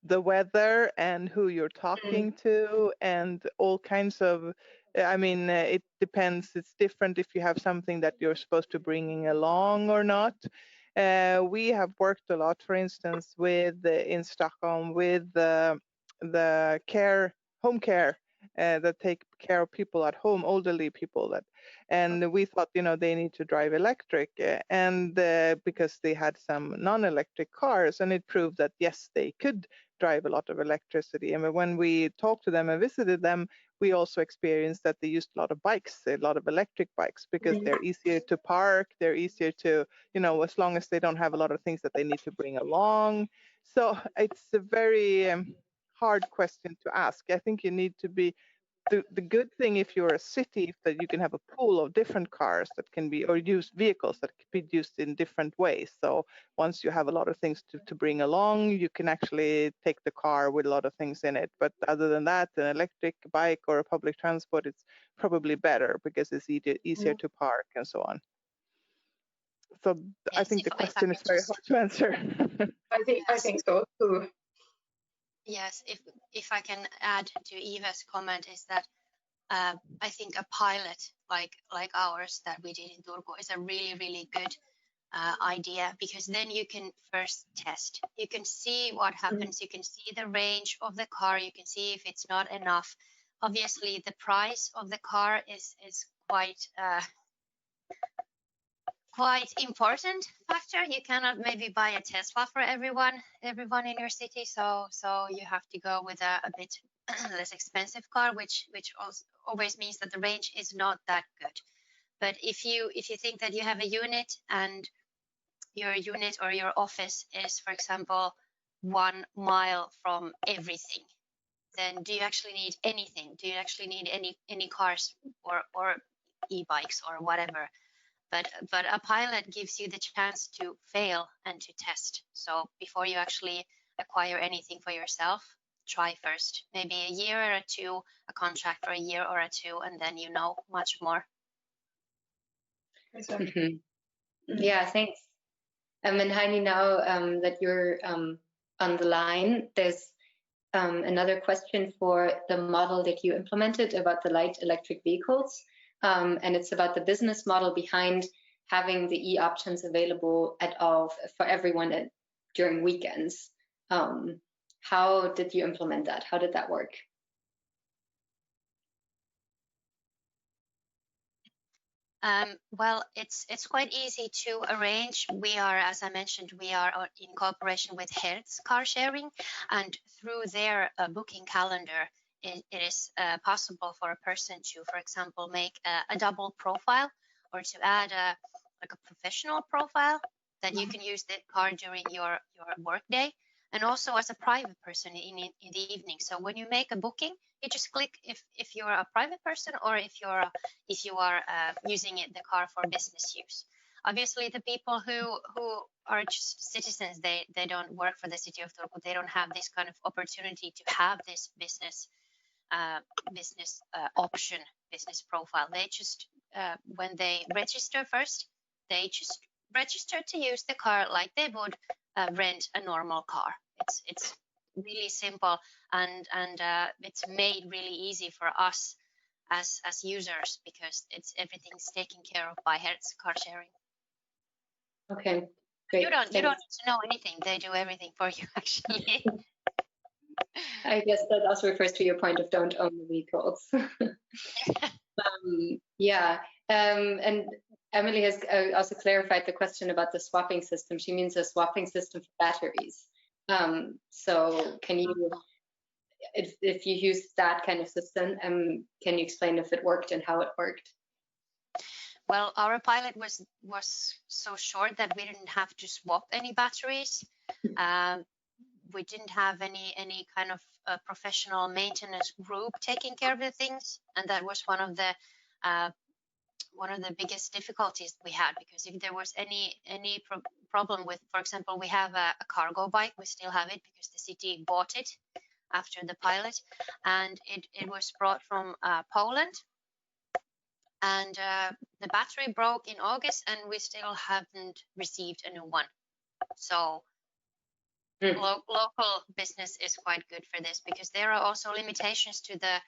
the weather and who you're talking to, and all kinds of, I mean, it depends. It's different if you have something that you're supposed to bring along or not. We have worked a lot, for instance, with in Stockholm with the home care that take care of people at home, elderly people and we thought, they need to drive electric, and because they had some non-electric cars, and it proved that yes, they could drive a lot of electricity. And when we talked to them and visited them, we also experienced that they used a lot of bikes, a lot of electric bikes, because they're easier to park, they're easier to, as long as they don't have a lot of things that they need to bring along. So it's a very hard question to ask. I think you need to be, the good thing if you're a city, that you can have a pool of different cars that can be, or used vehicles that can be used in different ways. So once you have a lot of things to bring along, you can actually take the car with a lot of things in it. But other than that, an electric bike or a public transport, it's probably better because it's easier to park and so on. So yes, I think the question is very hard to answer. I think so too. Yes, if I can add to Eva's comment, is that I think a pilot like ours that we did in Turku is a really, really good idea, because then you can first test. You can see what happens. You can see the range of the car. You can see if it's not enough. Obviously, the price of the car is quite quite important factor. You cannot maybe buy a Tesla for everyone in your city, so you have to go with a bit less expensive car, which also always means that the range is not that good. But if you think that you have a unit and your unit or your office is, for example, 1 mile from everything, then do you actually need anything? Do you actually need any cars or e-bikes or whatever? But a pilot gives you the chance to fail and to test. So before you actually acquire anything for yourself, try first. Maybe a year or two, a contract for a year or two, and then you know much more. Mm-hmm. Yeah, thanks. And Heini, now that you're on the line, there's another question for the model that you implemented about the light electric vehicles. And it's about the business model behind having the e-options available for everyone during weekends. How did you implement that? How did that work? Well, it's quite easy to arrange. We are, as I mentioned, we are in cooperation with Hertz car sharing, and through their booking calendar, it is possible for a person to, for example, make a double profile or to add a professional profile that you can use the car during your work day, and also as a private person in the evening. So when you make a booking, you just click if you're a private person or if you are using the car for business use. Obviously, the people who are just citizens, they don't work for the City of Turku. They don't have this kind of opportunity to have this business option, business profile. They just when they register first, they just register to use the car like they would rent a normal car. It's really simple, and it's made really easy for us as users because everything's taken care of by Hertz car sharing. Okay, great. You don't need to know anything. They do everything for you, actually. I guess that also refers to your point of don't own the vehicles. Yeah, and Emily has also clarified the question about the swapping system. She means a swapping system for batteries. So can you, if you use that kind of system, can you explain if it worked and how it worked? Well, our pilot was so short that we didn't have to swap any batteries. We didn't have any kind of professional maintenance group taking care of the things, and that was one of the biggest difficulties we had, because if there was any problem with, for example, we have a cargo bike, we still have it because the city bought it after the pilot, and it was brought from Poland, and the battery broke in August, and we still haven't received a new one. So local business is quite good for this, because there are also limitations to the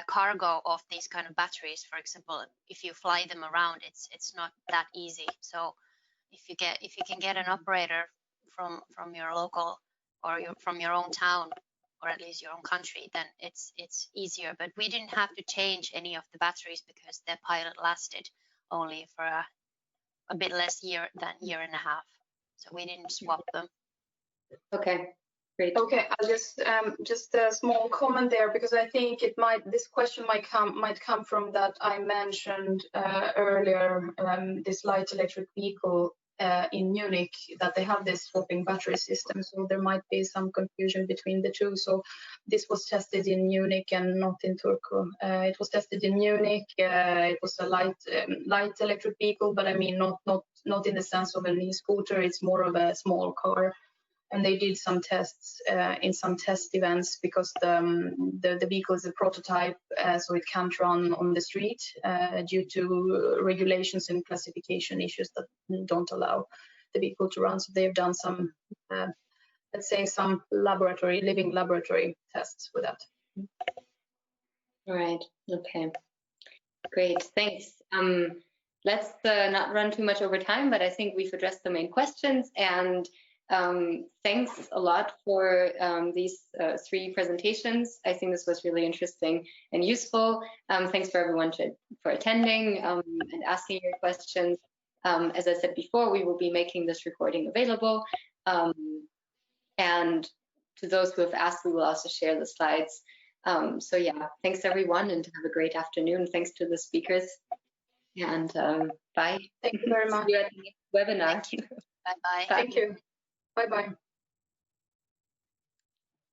cargo of these kind of batteries. For example, if you fly them around, it's not that easy. So if you can get an operator from your local or from your own town, or at least your own country, then it's easier. But we didn't have to change any of the batteries because the pilot lasted only for a bit less year and a half. So we didn't swap them. Okay. Great. Okay, I'll just a small comment there, because I think this question might come from that I mentioned earlier, this light electric vehicle in Munich, that they have this swapping battery system. So there might be some confusion between the two. So this was tested in Munich and not in Turku. It was tested in Munich. It was a light electric vehicle, but I mean not in the sense of an e-scooter. It's more of a small car. And they did some tests in some test events, because the vehicle is a prototype, so it can't run on the street due to regulations and classification issues that don't allow the vehicle to run. So they've done some, let's say, some living laboratory tests with that. All right. Okay. Great. Thanks. Let's not run too much over time, but I think we've addressed the main questions, and thanks a lot for these 3 presentations. I think this was really interesting and useful. Thanks for everyone for attending and asking your questions. As I said before, we will be making this recording available. And to those who have asked, we will also share the slides. So yeah, thanks everyone, and have a great afternoon. Thanks to the speakers, and bye. Thank you very much. See you at the next webinar. Bye-bye. Thank you. Bye-bye.